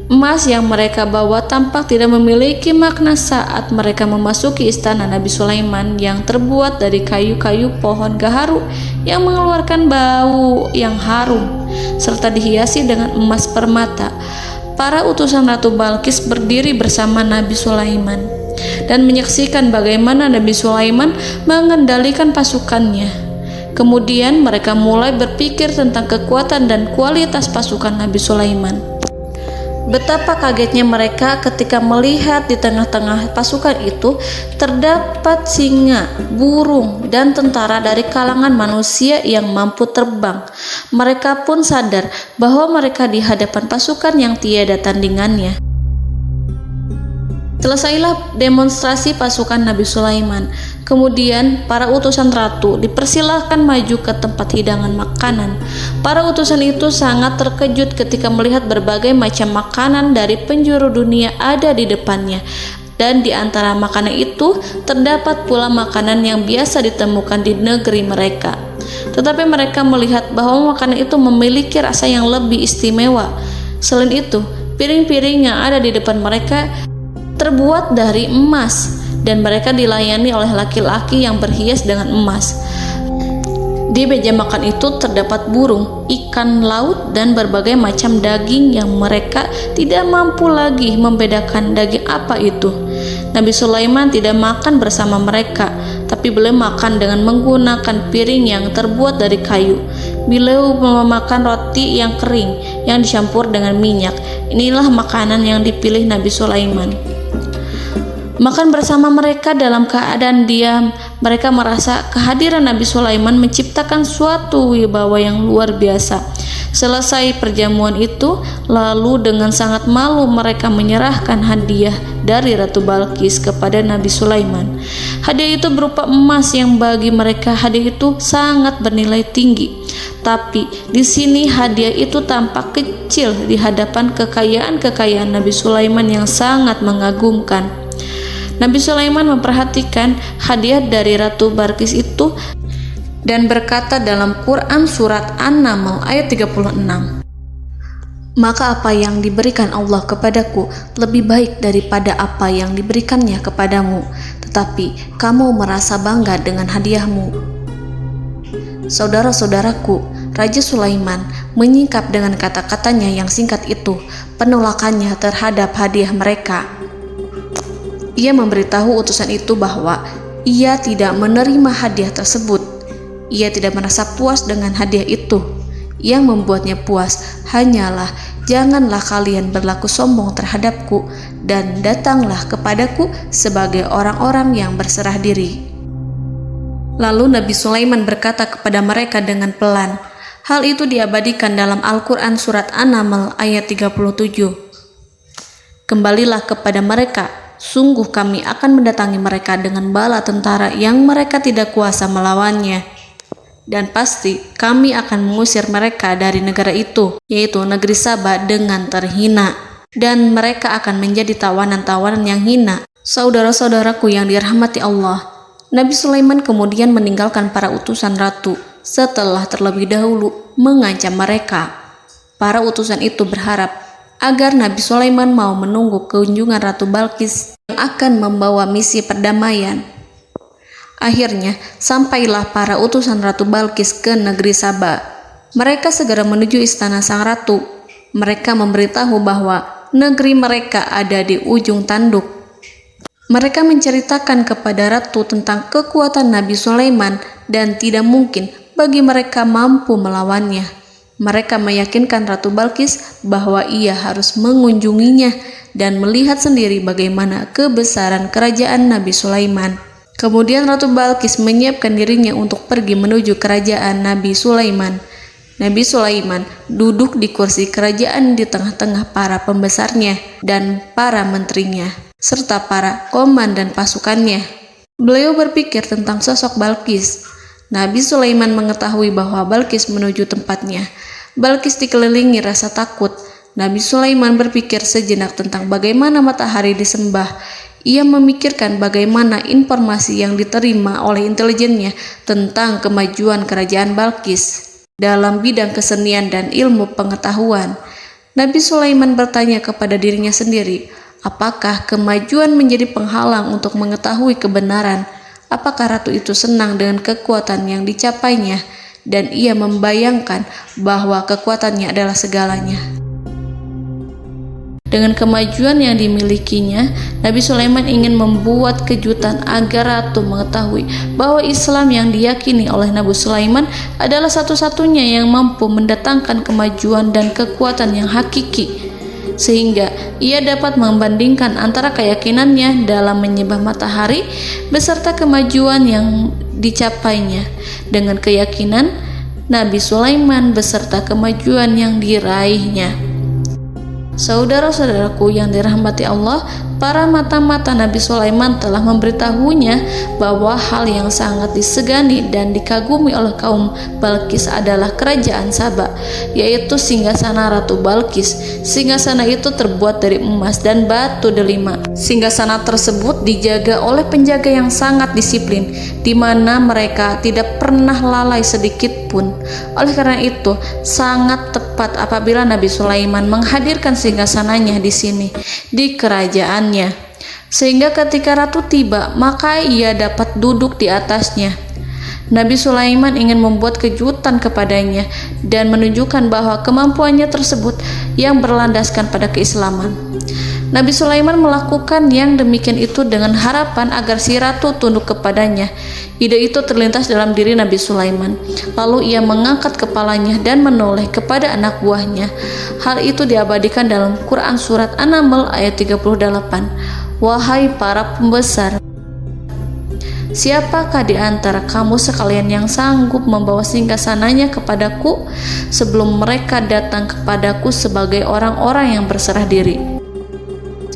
Emas yang mereka bawa tampak tidak memiliki makna saat mereka memasuki istana Nabi Sulaiman yang terbuat dari kayu-kayu pohon gaharu yang mengeluarkan bau yang harum serta dihiasi dengan emas permata. Para utusan Ratu Balqis berdiri bersama Nabi Sulaiman dan menyaksikan bagaimana Nabi Sulaiman mengendalikan pasukannya. Kemudian mereka mulai berpikir tentang kekuatan dan kualitas pasukan Nabi Sulaiman. Betapa kagetnya mereka ketika melihat di tengah-tengah pasukan itu terdapat singa, burung, dan tentara dari kalangan manusia yang mampu terbang. Mereka pun sadar bahwa mereka di hadapan pasukan yang tiada tandingannya. Selesailah demonstrasi pasukan Nabi Sulaiman. Kemudian para utusan ratu dipersilahkan maju ke tempat hidangan makanan. Para utusan itu sangat terkejut ketika melihat berbagai macam makanan dari penjuru dunia ada di depannya. Dan di antara makanan itu terdapat pula makanan yang biasa ditemukan di negeri mereka. Tetapi mereka melihat bahwa makanan itu memiliki rasa yang lebih istimewa. Selain itu, piring-piring yang ada di depan mereka terbuat dari emas dan mereka dilayani oleh laki-laki yang berhias dengan emas. Di meja makan itu terdapat burung, ikan laut, dan berbagai macam daging yang mereka tidak mampu lagi membedakan daging apa itu. Nabi Sulaiman tidak makan bersama mereka, tapi beliau makan dengan menggunakan piring yang terbuat dari kayu. Beliau memakan roti yang kering yang dicampur dengan minyak. Inilah makanan yang dipilih Nabi Sulaiman. Makan bersama mereka dalam keadaan diam, mereka merasa kehadiran Nabi Sulaiman menciptakan suatu wibawa yang luar biasa. Selesai perjamuan itu, lalu dengan sangat malu mereka menyerahkan hadiah dari Ratu Balqis kepada Nabi Sulaiman. Hadiah itu berupa emas yang bagi mereka hadiah itu sangat bernilai tinggi. Tapi di sini hadiah itu tampak kecil di hadapan kekayaan-kekayaan Nabi Sulaiman yang sangat mengagumkan. Nabi Sulaiman memperhatikan hadiah dari Ratu Balqis itu dan berkata dalam Quran surat An-Naml ayat 36, "Maka apa yang diberikan Allah kepadaku lebih baik daripada apa yang diberikannya kepadamu, tetapi kamu merasa bangga dengan hadiahmu." Saudara-saudaraku, Raja Sulaiman menyingkap dengan kata-katanya yang singkat itu penolakannya terhadap hadiah mereka. Ia memberitahu utusan itu bahwa ia tidak menerima hadiah tersebut. Ia tidak merasa puas dengan hadiah itu. Yang membuatnya puas hanyalah, "Janganlah kalian berlaku sombong terhadapku dan datanglah kepadaku sebagai orang-orang yang berserah diri." Lalu Nabi Sulaiman berkata kepada mereka dengan pelan. Hal itu diabadikan dalam Al-Quran surat An-Naml ayat 37. "Kembalilah kepada mereka. Sungguh kami akan mendatangi mereka dengan bala tentara yang mereka tidak kuasa melawannya. Dan pasti kami akan mengusir mereka dari negara itu, yaitu negeri Saba, dengan terhina. Dan mereka akan menjadi tawanan-tawanan yang hina." Saudara-saudaraku yang dirahmati Allah, Nabi Sulaiman kemudian meninggalkan para utusan ratu setelah terlebih dahulu mengancam mereka. Para utusan itu berharap agar Nabi Sulaiman mau menunggu kunjungan Ratu Balqis yang akan membawa misi perdamaian. Akhirnya, sampailah para utusan Ratu Balqis ke negeri Saba. Mereka segera menuju istana sang ratu. Mereka memberitahu bahwa negeri mereka ada di ujung tanduk. Mereka menceritakan kepada ratu tentang kekuatan Nabi Sulaiman dan tidak mungkin bagi mereka mampu melawannya. Mereka meyakinkan Ratu Balqis bahwa ia harus mengunjunginya dan melihat sendiri bagaimana kebesaran kerajaan Nabi Sulaiman. Kemudian Ratu Balqis menyiapkan dirinya untuk pergi menuju kerajaan Nabi Sulaiman. Nabi Sulaiman duduk di kursi kerajaan di tengah-tengah para pembesarnya dan para menterinya, serta para komandan pasukannya. Beliau berpikir tentang sosok Balqis. Nabi Sulaiman mengetahui bahwa Balqis menuju tempatnya. Balqis dikelilingi rasa takut. Nabi Sulaiman berpikir sejenak tentang bagaimana matahari disembah. Ia memikirkan bagaimana informasi yang diterima oleh intelijennya tentang kemajuan kerajaan Balqis dalam bidang kesenian dan ilmu pengetahuan. Nabi Sulaiman bertanya kepada dirinya sendiri, apakah kemajuan menjadi penghalang untuk mengetahui kebenaran? Apakah ratu itu senang dengan kekuatan yang dicapainya? Dan ia membayangkan bahwa kekuatannya adalah segalanya. Dengan kemajuan yang dimilikinya, Nabi Sulaiman ingin membuat kejutan agar ratu mengetahui bahwa Islam yang diyakini oleh Nabi Sulaiman adalah satu-satunya yang mampu mendatangkan kemajuan dan kekuatan yang hakiki, sehingga ia dapat membandingkan antara keyakinannya dalam menyembah matahari beserta kemajuan yang dicapainya dengan keyakinan Nabi Sulaiman beserta kemajuan yang diraihnya. Saudara-saudaraku yang dirahmati Allah, para mata-mata Nabi Sulaiman telah memberitahunya bahwa hal yang sangat disegani dan dikagumi oleh kaum Balqis adalah kerajaan Saba, yaitu singgasana Ratu Balqis. Singgasana itu terbuat dari emas dan batu delima. Singgasana tersebut dijaga oleh penjaga yang sangat disiplin, di mana mereka tidak pernah lalai sedikit pun. Oleh karena itu, sangat tepat apabila Nabi Sulaiman menghadirkan singgasananya di sini, di kerajaannya. sehingga ketika ratu tiba, maka ia dapat duduk di atasnya. Nabi Sulaiman ingin membuat kejutan kepadanya dan menunjukkan bahwa kemampuannya tersebut yang berlandaskan pada keislaman. Nabi Sulaiman melakukan yang demikian itu dengan harapan agar si ratu tunduk kepadanya. Ide itu terlintas dalam diri Nabi Sulaiman. Lalu ia mengangkat kepalanya dan menoleh kepada anak buahnya. Hal itu diabadikan dalam Quran Surat An-Naml ayat 38. Wahai para pembesar, siapakah di antara kamu sekalian yang sanggup membawa singgasananya kepadaku sebelum mereka datang kepadaku sebagai orang-orang yang berserah diri?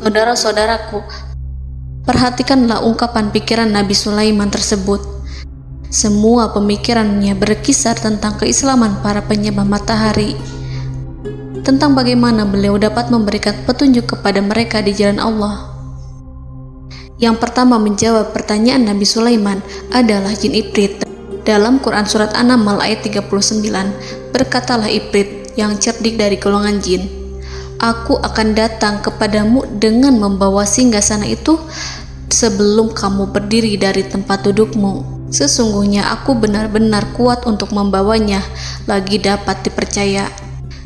Saudara-saudaraku, perhatikanlah ungkapan pikiran Nabi Sulaiman tersebut. Semua pemikirannya berkisar tentang keislaman para penyembah matahari, tentang bagaimana beliau dapat memberikan petunjuk kepada mereka di jalan Allah. Yang pertama menjawab pertanyaan Nabi Sulaiman adalah jin Ifrit. Dalam Quran Surat An-Naml ayat 39, berkatalah Ifrit yang cerdik dari golongan jin, "Aku akan datang kepadamu dengan membawa singgasana itu sebelum kamu berdiri dari tempat dudukmu. Sesungguhnya aku benar-benar kuat untuk membawanya, lagi dapat dipercaya."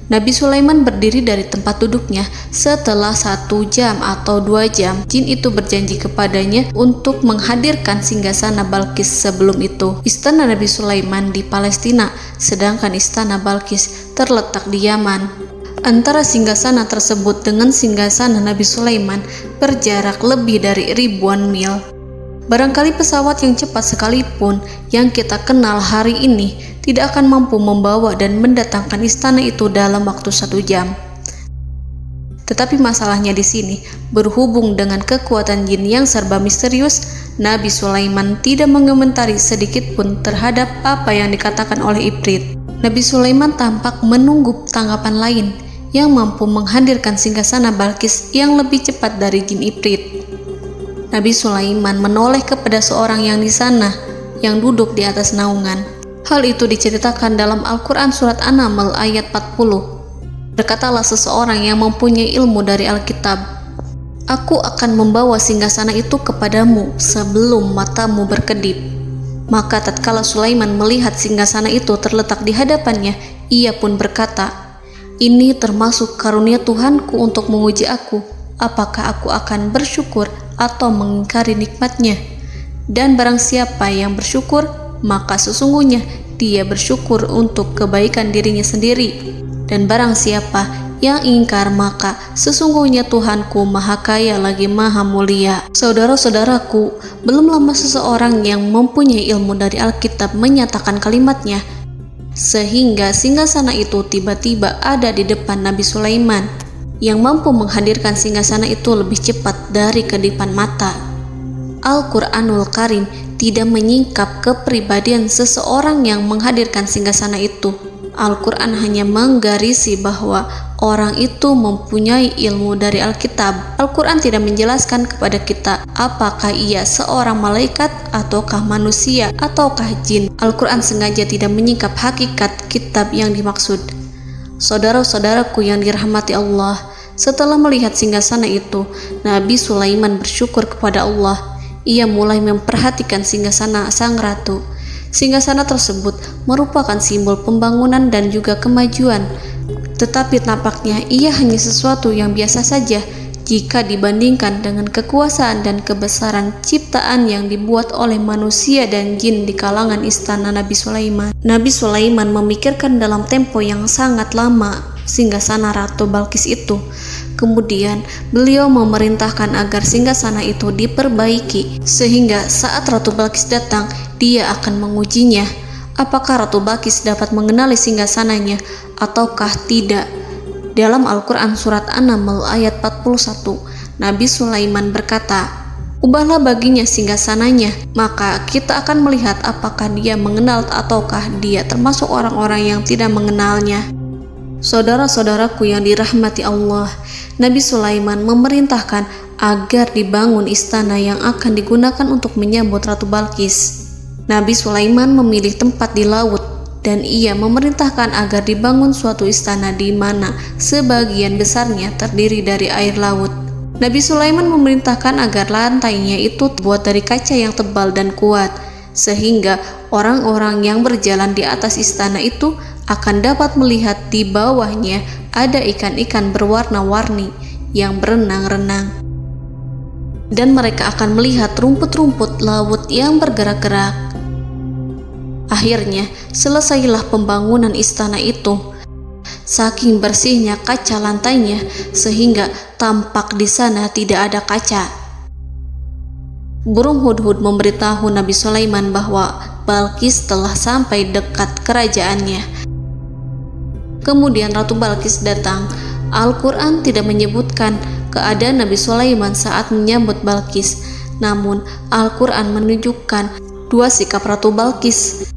Nabi Sulaiman berdiri dari tempat duduknya. Setelah 1 jam atau 2 jam, jin itu berjanji kepadanya untuk menghadirkan singgasana Balkis. Sebelum itu, istana Nabi Sulaiman di Palestina, sedangkan istana Balkis terletak di Yaman. Antara singgasana tersebut dengan singgasana Nabi Sulaiman berjarak lebih dari ribuan mil. Barangkali pesawat yang cepat sekalipun yang kita kenal hari ini tidak akan mampu membawa dan mendatangkan istana itu dalam waktu 1 jam. Tetapi masalahnya di sini, berhubung dengan kekuatan jin yang serba misterius, Nabi Sulaiman tidak mengomentari sedikit pun terhadap apa yang dikatakan oleh Ifrit. Nabi Sulaiman tampak menunggu tanggapan lain yang mampu menghadirkan singgasana Balkis yang lebih cepat dari jin Ifrit. Nabi Sulaiman menoleh kepada seorang yang di sana, yang duduk di atas naungan. Hal itu diceritakan dalam Al-Quran Surat An-Naml ayat 40. Berkatalah seseorang yang mempunyai ilmu dari Alkitab, "Aku akan membawa singgasana itu kepadamu sebelum matamu berkedip." Maka tatkala Sulaiman melihat singgasana itu terletak di hadapannya, ia pun berkata, "Ini termasuk karunia Tuhanku untuk menguji aku, apakah aku akan bersyukur atau mengingkari nikmatnya. Dan barang siapa yang bersyukur, maka sesungguhnya dia bersyukur untuk kebaikan dirinya sendiri. Dan barang siapa yang ingkar, maka sesungguhnya Tuhanku maha kaya lagi maha mulia." Saudara-saudaraku, belum lama seseorang yang mempunyai ilmu dari Alkitab menyatakan kalimatnya, sehingga singgasana itu tiba-tiba ada di depan Nabi Sulaiman, yang mampu menghadirkan singgasana itu lebih cepat dari kedipan mata. Al-Quranul Karim tidak menyingkap kepribadian seseorang yang menghadirkan singgasana itu. Al-Quran hanya menggarisi bahwa orang itu mempunyai ilmu dari Alkitab. Al-Quran tidak menjelaskan kepada kita apakah ia seorang malaikat ataukah manusia ataukah jin. Al-Quran sengaja tidak menyingkap hakikat kitab yang dimaksud. Saudara-saudaraku yang dirahmati Allah, setelah melihat singgasana itu, Nabi Sulaiman bersyukur kepada Allah. Ia mulai memperhatikan singgasana sang ratu. Singgasana tersebut merupakan simbol pembangunan dan juga kemajuan, tetapi nampaknya ia hanya sesuatu yang biasa saja jika dibandingkan dengan kekuasaan dan kebesaran ciptaan yang dibuat oleh manusia dan jin di kalangan istana Nabi Sulaiman. Nabi Sulaiman memikirkan dalam tempo yang sangat lama singgasana Ratu Balkis itu. Kemudian beliau memerintahkan agar singgasana itu diperbaiki, sehingga saat Ratu Balkis datang, dia akan mengujinya. Apakah Ratu Balkis dapat mengenali singgasananya ataukah tidak? Dalam Al-Quran Surat An-Naml ayat 41, Nabi Sulaiman berkata, "Ubahlah baginya singgasananya, maka kita akan melihat apakah dia mengenal ataukah dia termasuk orang-orang yang tidak mengenalnya." Saudara-saudaraku yang dirahmati Allah, Nabi Sulaiman memerintahkan agar dibangun istana yang akan digunakan untuk menyambut Ratu Balkis. Nabi Sulaiman memilih tempat di laut, dan ia memerintahkan agar dibangun suatu istana di mana sebagian besarnya terdiri dari air laut. Nabi Sulaiman memerintahkan agar lantainya itu terbuat dari kaca yang tebal dan kuat, sehingga orang-orang yang berjalan di atas istana itu akan dapat melihat di bawahnya ada ikan-ikan berwarna-warni yang berenang-renang. Dan mereka akan melihat rumput-rumput laut yang bergerak-gerak. Akhirnya, selesailah pembangunan istana itu. Saking bersihnya kaca lantainya, sehingga tampak di sana tidak ada kaca. Burung hudhud memberitahu Nabi Sulaiman bahwa Balkis telah sampai dekat kerajaannya. Kemudian Ratu Balkis datang. Al-Quran tidak menyebutkan keadaan Nabi Sulaiman saat menyambut Balkis, namun Al-Quran menunjukkan dua sikap Ratu Balkis.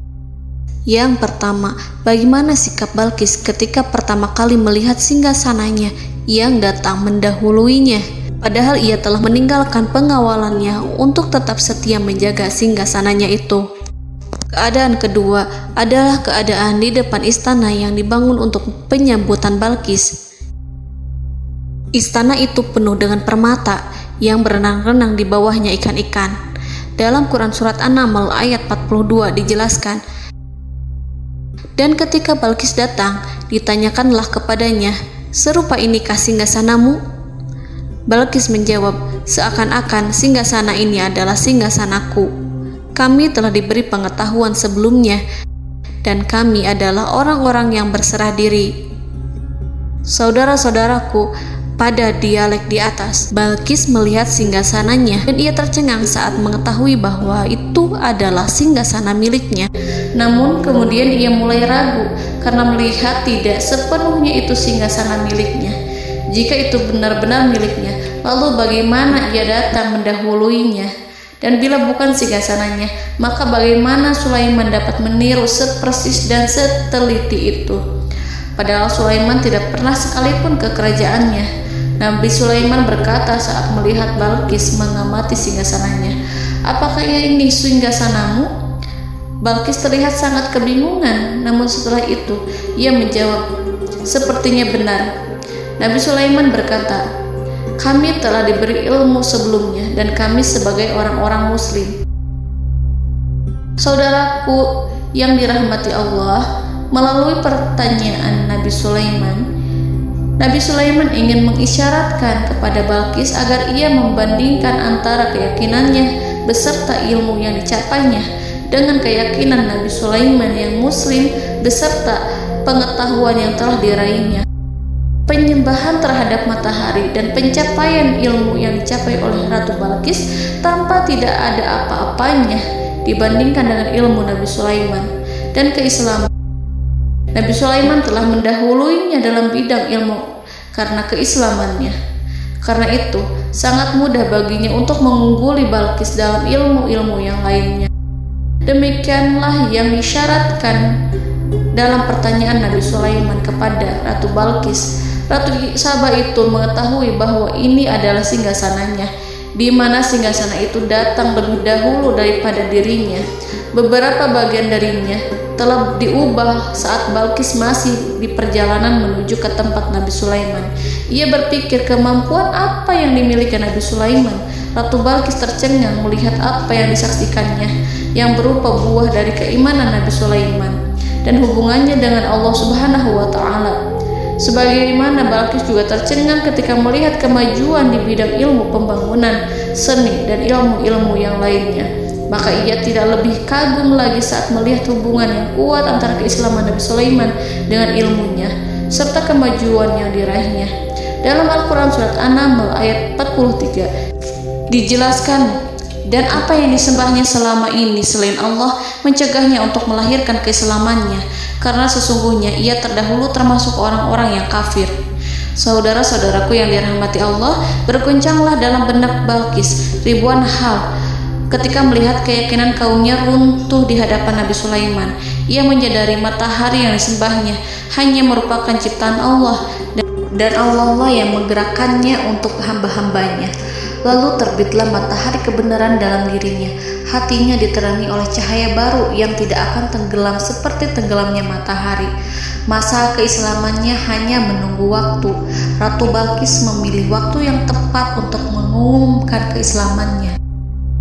Yang pertama, bagaimana sikap Balkis ketika pertama kali melihat singgasananya yang datang mendahuluinya, padahal ia telah meninggalkan pengawalannya untuk tetap setia menjaga singgasananya itu. Keadaan kedua adalah keadaan di depan istana yang dibangun untuk penyambutan Balkis. Istana itu penuh dengan permata yang berenang-renang di bawahnya ikan-ikan. Dalam Quran Surat An-Naml ayat 42 dijelaskan, dan ketika Balkis datang, ditanyakanlah kepadanya, serupa inikah singgasanamu? Balkis menjawab, seakan-akan singgasana ini adalah singgasanaku. Kami telah diberi pengetahuan sebelumnya, dan kami adalah orang-orang yang berserah diri. Saudara-saudaraku, pada dialek di atas, Balkis melihat singgasananya dan ia tercengang saat mengetahui bahwa itu adalah singgasana miliknya. Namun kemudian ia mulai ragu karena melihat tidak sepenuhnya itu singgasana miliknya. Jika itu benar-benar miliknya, lalu bagaimana ia datang mendahuluinya? Dan bila bukan singgasananya, maka bagaimana Sulaiman dapat meniru sepersis dan seteliti itu? Padahal Sulaiman tidak pernah sekalipun ke kerajaannya. Nabi Sulaiman berkata saat melihat Balkis mengamati singgasananya, apakah ini singgasanamu? Balkis terlihat sangat kebingungan, namun setelah itu ia menjawab, sepertinya benar. Nabi Sulaiman berkata, kami telah diberi ilmu sebelumnya dan kami sebagai orang-orang muslim. Saudaraku yang dirahmati Allah, melalui pertanyaan Nabi Sulaiman ingin mengisyaratkan kepada Balkis agar ia membandingkan antara keyakinannya beserta ilmu yang dicapainya dengan keyakinan Nabi Sulaiman yang muslim beserta pengetahuan yang telah diraihnya. Penyembahan terhadap matahari dan pencapaian ilmu yang dicapai oleh Ratu Balkis tanpa tidak ada apa-apanya dibandingkan dengan ilmu Nabi Sulaiman dan keislaman. Nabi Sulaiman telah mendahuluinya dalam bidang ilmu karena keislamannya. Karena itu, sangat mudah baginya untuk mengungguli Balkis dalam ilmu-ilmu yang lainnya. Demikianlah yang disyaratkan dalam pertanyaan Nabi Sulaiman kepada Ratu Balkis. Ratu Saba itu mengetahui bahwa ini adalah singgasananya, di mana singgasana itu datang lebih dahulu daripada dirinya. Beberapa bagian darinya telah diubah saat Balkis masih di perjalanan menuju ke tempat Nabi Sulaiman. Ia berpikir kemampuan apa yang dimiliki Nabi Sulaiman. Ratu Balkis tercengang melihat apa yang disaksikannya, yang berupa buah dari keimanan Nabi Sulaiman dan hubungannya dengan Allah Subhanahu wa Ta'ala. Sebagaimana Balkis juga tercengang ketika melihat kemajuan di bidang ilmu pembangunan, seni, dan ilmu-ilmu yang lainnya. Maka ia tidak lebih kagum lagi saat melihat hubungan yang kuat antara keislaman Nabi Sulaiman dengan ilmunya, serta kemajuan yang diraihnya. Dalam Al-Quran Surat An-Naml ayat 43 dijelaskan, dan apa yang disembahnya selama ini selain Allah mencegahnya untuk melahirkan keislamannya, karena sesungguhnya ia terdahulu termasuk orang-orang yang kafir. Saudara-saudaraku yang dirahmati Allah, berguncanglah dalam benak Balkis ribuan hal ketika melihat keyakinan kaumnya runtuh di hadapan Nabi Sulaiman. Ia menyadari matahari yang disembahnya hanya merupakan ciptaan Allah, dan Allah lah yang menggerakkannya untuk hamba-hambanya. Lalu terbitlah matahari kebenaran dalam dirinya. Hatinya diterangi oleh cahaya baru yang tidak akan tenggelam seperti tenggelamnya matahari. Masa keislamannya hanya menunggu waktu. Ratu Balqis memilih waktu yang tepat untuk mengumumkan keislamannya.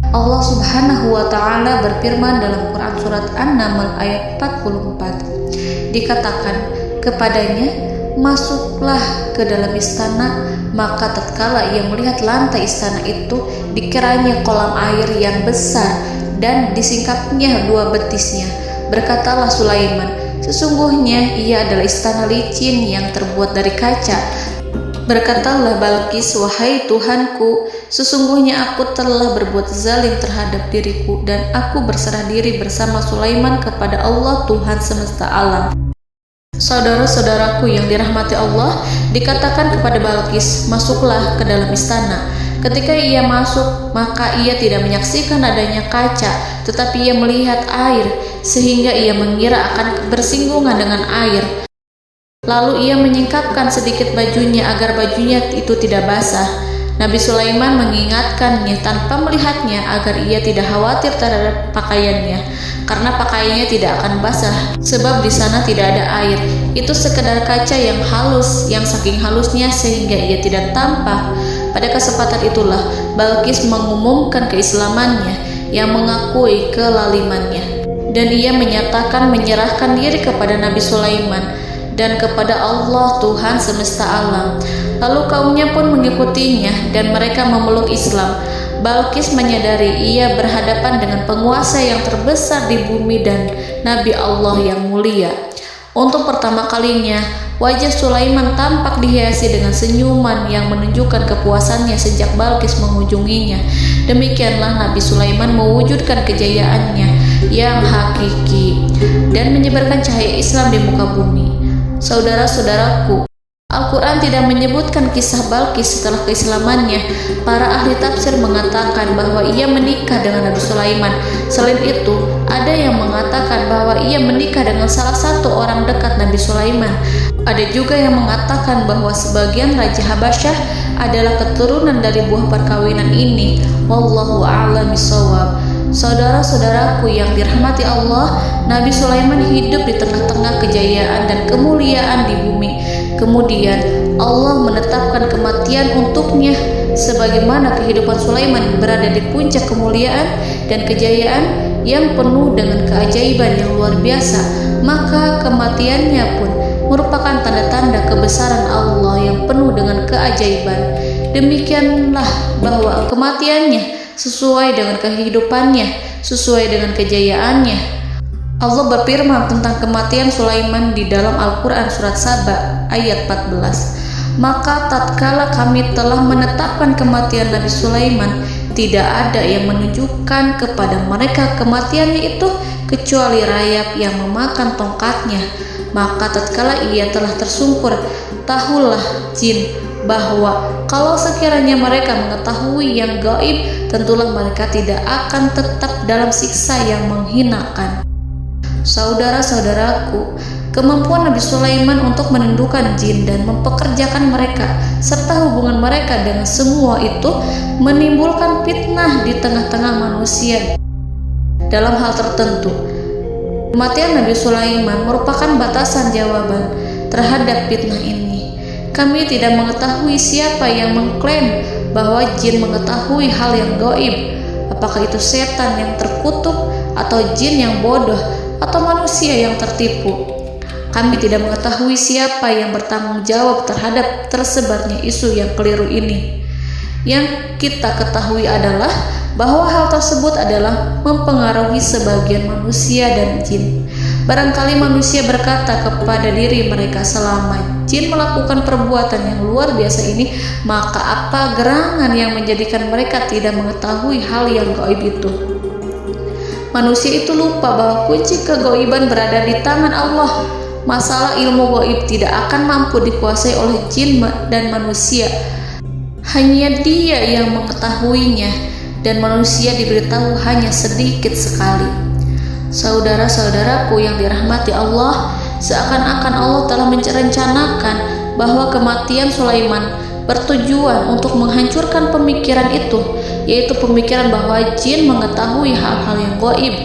Allah Subhanahu wa Ta'ala berfirman dalam Quran Surat An-Naml ayat 44. Dikatakan kepadanya, masuklah ke dalam istana. Maka tatkala ia melihat lantai istana itu, dikiranya kolam air yang besar dan disingkapnya 2 betisnya. Berkatalah Sulaiman, sesungguhnya ia adalah istana licin yang terbuat dari kaca. Berkatalah Balqis, wahai Tuhanku, sesungguhnya aku telah berbuat zalim terhadap diriku dan aku berserah diri bersama Sulaiman kepada Allah Tuhan semesta alam. Saudara-saudaraku yang dirahmati Allah, dikatakan kepada Balqis, masuklah ke dalam istana. Ketika ia masuk, maka ia tidak menyaksikan adanya kaca, tetapi ia melihat air, sehingga ia mengira akan bersinggungan dengan air. Lalu ia menyingkapkan sedikit bajunya agar bajunya itu tidak basah. Nabi Sulaiman mengingatkannya tanpa melihatnya agar ia tidak khawatir terhadap pakaiannya, karena pakaiannya tidak akan basah, sebab di sana tidak ada air. Itu sekedar kaca yang halus, yang saking halusnya sehingga ia tidak tampak. Pada kesempatan itulah Balqis mengumumkan keislamannya yang mengakui kelalimannya, dan ia menyatakan menyerahkan diri kepada Nabi Sulaiman dan kepada Allah Tuhan semesta alam. Lalu kaumnya pun mengikutinya dan mereka memeluk Islam. Balqis menyadari ia berhadapan dengan penguasa yang terbesar di bumi dan Nabi Allah yang mulia. Untuk pertama kalinya, wajah Sulaiman tampak dihiasi dengan senyuman yang menunjukkan kepuasannya sejak Balqis mengunjunginya. Demikianlah Nabi Sulaiman mewujudkan kejayaannya yang hakiki dan menyebarkan cahaya Islam di muka bumi. Saudara-saudaraku, Al-Quran tidak menyebutkan kisah Balqis setelah keislamannya. Para ahli tafsir mengatakan bahwa ia menikah dengan Nabi Sulaiman. Selain itu, ada yang mengatakan bahwa ia menikah dengan salah satu orang dekat Nabi Sulaiman. Ada juga yang mengatakan bahwa sebagian Raja Habasyah adalah keturunan dari buah perkawinan ini. Wallahu a'lam bishawab. Saudara-saudaraku yang dirahmati Allah, Nabi Sulaiman hidup di tengah-tengah kejayaan dan kemuliaan di bumi. Kemudian Allah menetapkan kematian untuknya, sebagaimana kehidupan Sulaiman berada di puncak kemuliaan dan kejayaan yang penuh dengan keajaiban yang luar biasa, maka kematiannya pun merupakan tanda-tanda kebesaran Allah yang penuh dengan keajaiban. Demikianlah bahwa kematiannya sesuai dengan kehidupannya, sesuai dengan kejayaannya. Allah berfirman tentang kematian Sulaiman di dalam Al-Quran Surat Saba ayat 14. Maka tatkala kami telah menetapkan kematian Nabi Sulaiman, tidak ada yang menunjukkan kepada mereka kematiannya itu kecuali rayap yang memakan tongkatnya. Maka tatkala ia telah tersungkur, tahulah jin bahwa kalau sekiranya mereka mengetahui yang gaib, tentulah mereka tidak akan tetap dalam siksa yang menghinakan. Saudara-saudaraku, kemampuan Nabi Sulaiman untuk menundukkan jin dan mempekerjakan mereka serta hubungan mereka dengan semua itu menimbulkan fitnah di tengah-tengah manusia. Dalam hal tertentu, kematian Nabi Sulaiman merupakan batasan jawaban terhadap fitnah ini. Kami tidak mengetahui siapa yang mengklaim bahwa jin mengetahui hal yang gaib, apakah itu setan yang terkutuk atau jin yang bodoh atau manusia yang tertipu. Kami tidak mengetahui siapa yang bertanggung jawab terhadap tersebarnya isu yang keliru ini. Yang kita ketahui adalah bahwa hal tersebut adalah mempengaruhi sebagian manusia dan jin. Barangkali manusia berkata kepada diri mereka, selama jin melakukan perbuatan yang luar biasa ini, maka apa gerangan yang menjadikan mereka tidak mengetahui hal yang gaib itu? Manusia itu lupa bahwa kunci kegaiban berada di tangan Allah. Masalah ilmu gaib tidak akan mampu dikuasai oleh jin dan manusia. Hanya Dia yang mengetahuinya, dan manusia diberitahu hanya sedikit sekali. Saudara-saudaraku yang dirahmati Allah, seakan-akan Allah telah merencanakan bahwa kematian Sulaiman bertujuan untuk menghancurkan pemikiran itu, yaitu pemikiran bahwa jin mengetahui hal-hal yang gaib.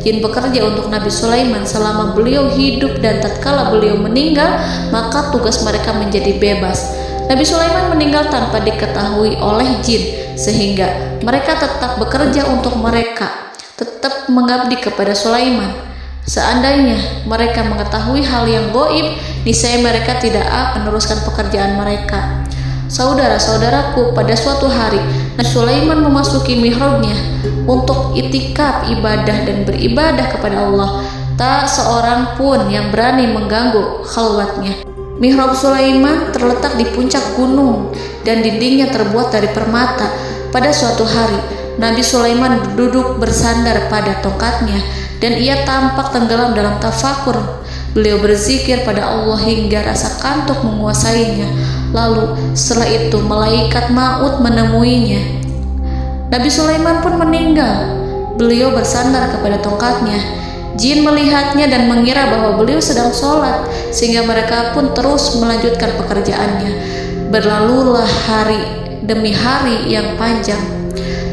Jin bekerja untuk Nabi Sulaiman selama beliau hidup, dan tatkala beliau meninggal, maka tugas mereka menjadi bebas. Nabi Sulaiman meninggal tanpa diketahui oleh jin, sehingga mereka tetap bekerja untuk mereka, tetap mengabdi kepada Sulaiman. Seandainya mereka mengetahui hal yang gaib, niscaya mereka tidak akan meneruskan pekerjaan mereka. Saudara-saudaraku, pada suatu hari Nabi Sulaiman memasuki mihrabnya untuk itikaf ibadah dan beribadah kepada Allah. Tak seorang pun yang berani mengganggu khalwatnya. Mihrab Sulaiman terletak di puncak gunung dan dindingnya terbuat dari permata. Pada suatu hari Nabi Sulaiman duduk bersandar pada tongkatnya dan ia tampak tenggelam dalam tafakur. Beliau berzikir pada Allah hingga rasa kantuk menguasainya. Lalu setelah itu malaikat maut menemuinya. Nabi Sulaiman pun meninggal. Beliau bersandar kepada tongkatnya. Jin melihatnya dan mengira bahwa beliau sedang sholat, sehingga mereka pun terus melanjutkan pekerjaannya. Berlalulah hari demi hari yang panjang.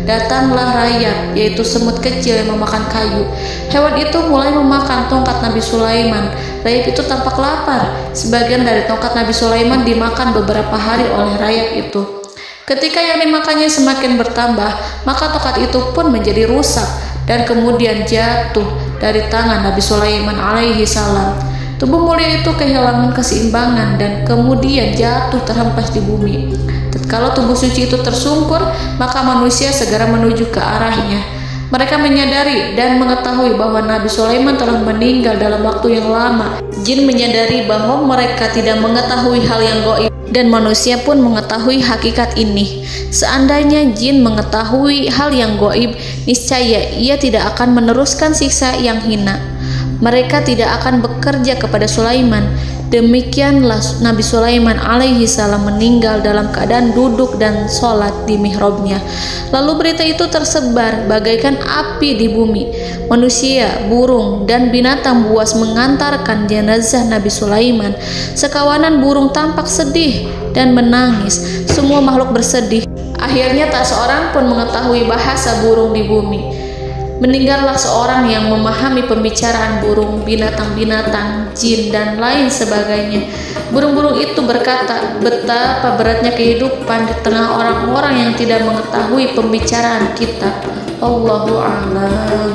Datanglah rayap, yaitu semut kecil yang memakan kayu. Hewan itu mulai memakan tongkat Nabi Sulaiman. Rayap itu tampak lapar. Sebagian dari tongkat Nabi Sulaiman dimakan beberapa hari oleh rayap itu. Ketika yang dimakannya semakin bertambah, maka tongkat itu pun menjadi rusak dan kemudian jatuh dari tangan Nabi Sulaiman alaihi salam. Tubuh mulia itu kehilangan keseimbangan dan kemudian jatuh terhempas di bumi. Tatkala tubuh suci itu tersungkur, maka manusia segera menuju ke arahnya. Mereka menyadari dan mengetahui bahwa Nabi Sulaiman telah meninggal dalam waktu yang lama. Jin menyadari bahwa mereka tidak mengetahui hal yang gaib, dan manusia pun mengetahui hakikat ini. Seandainya jin mengetahui hal yang gaib, niscaya ia tidak akan meneruskan siksa yang hina. Mereka tidak akan bekerja kepada Sulaiman. Demikianlah Nabi Sulaiman alaihi salam meninggal dalam keadaan duduk dan sholat di mihrabnya. Lalu berita itu tersebar bagaikan api di bumi. Manusia, burung, dan binatang buas mengantarkan jenazah Nabi Sulaiman. Sekawanan burung tampak sedih dan menangis. Semua makhluk bersedih. Akhirnya tak seorang pun mengetahui bahasa burung di bumi. Meninggallah seorang yang memahami pembicaraan burung, binatang-binatang, jin, dan lain sebagainya. Burung-burung itu berkata, betapa beratnya kehidupan di tengah orang-orang yang tidak mengetahui pembicaraan kita. Allahu a'lam.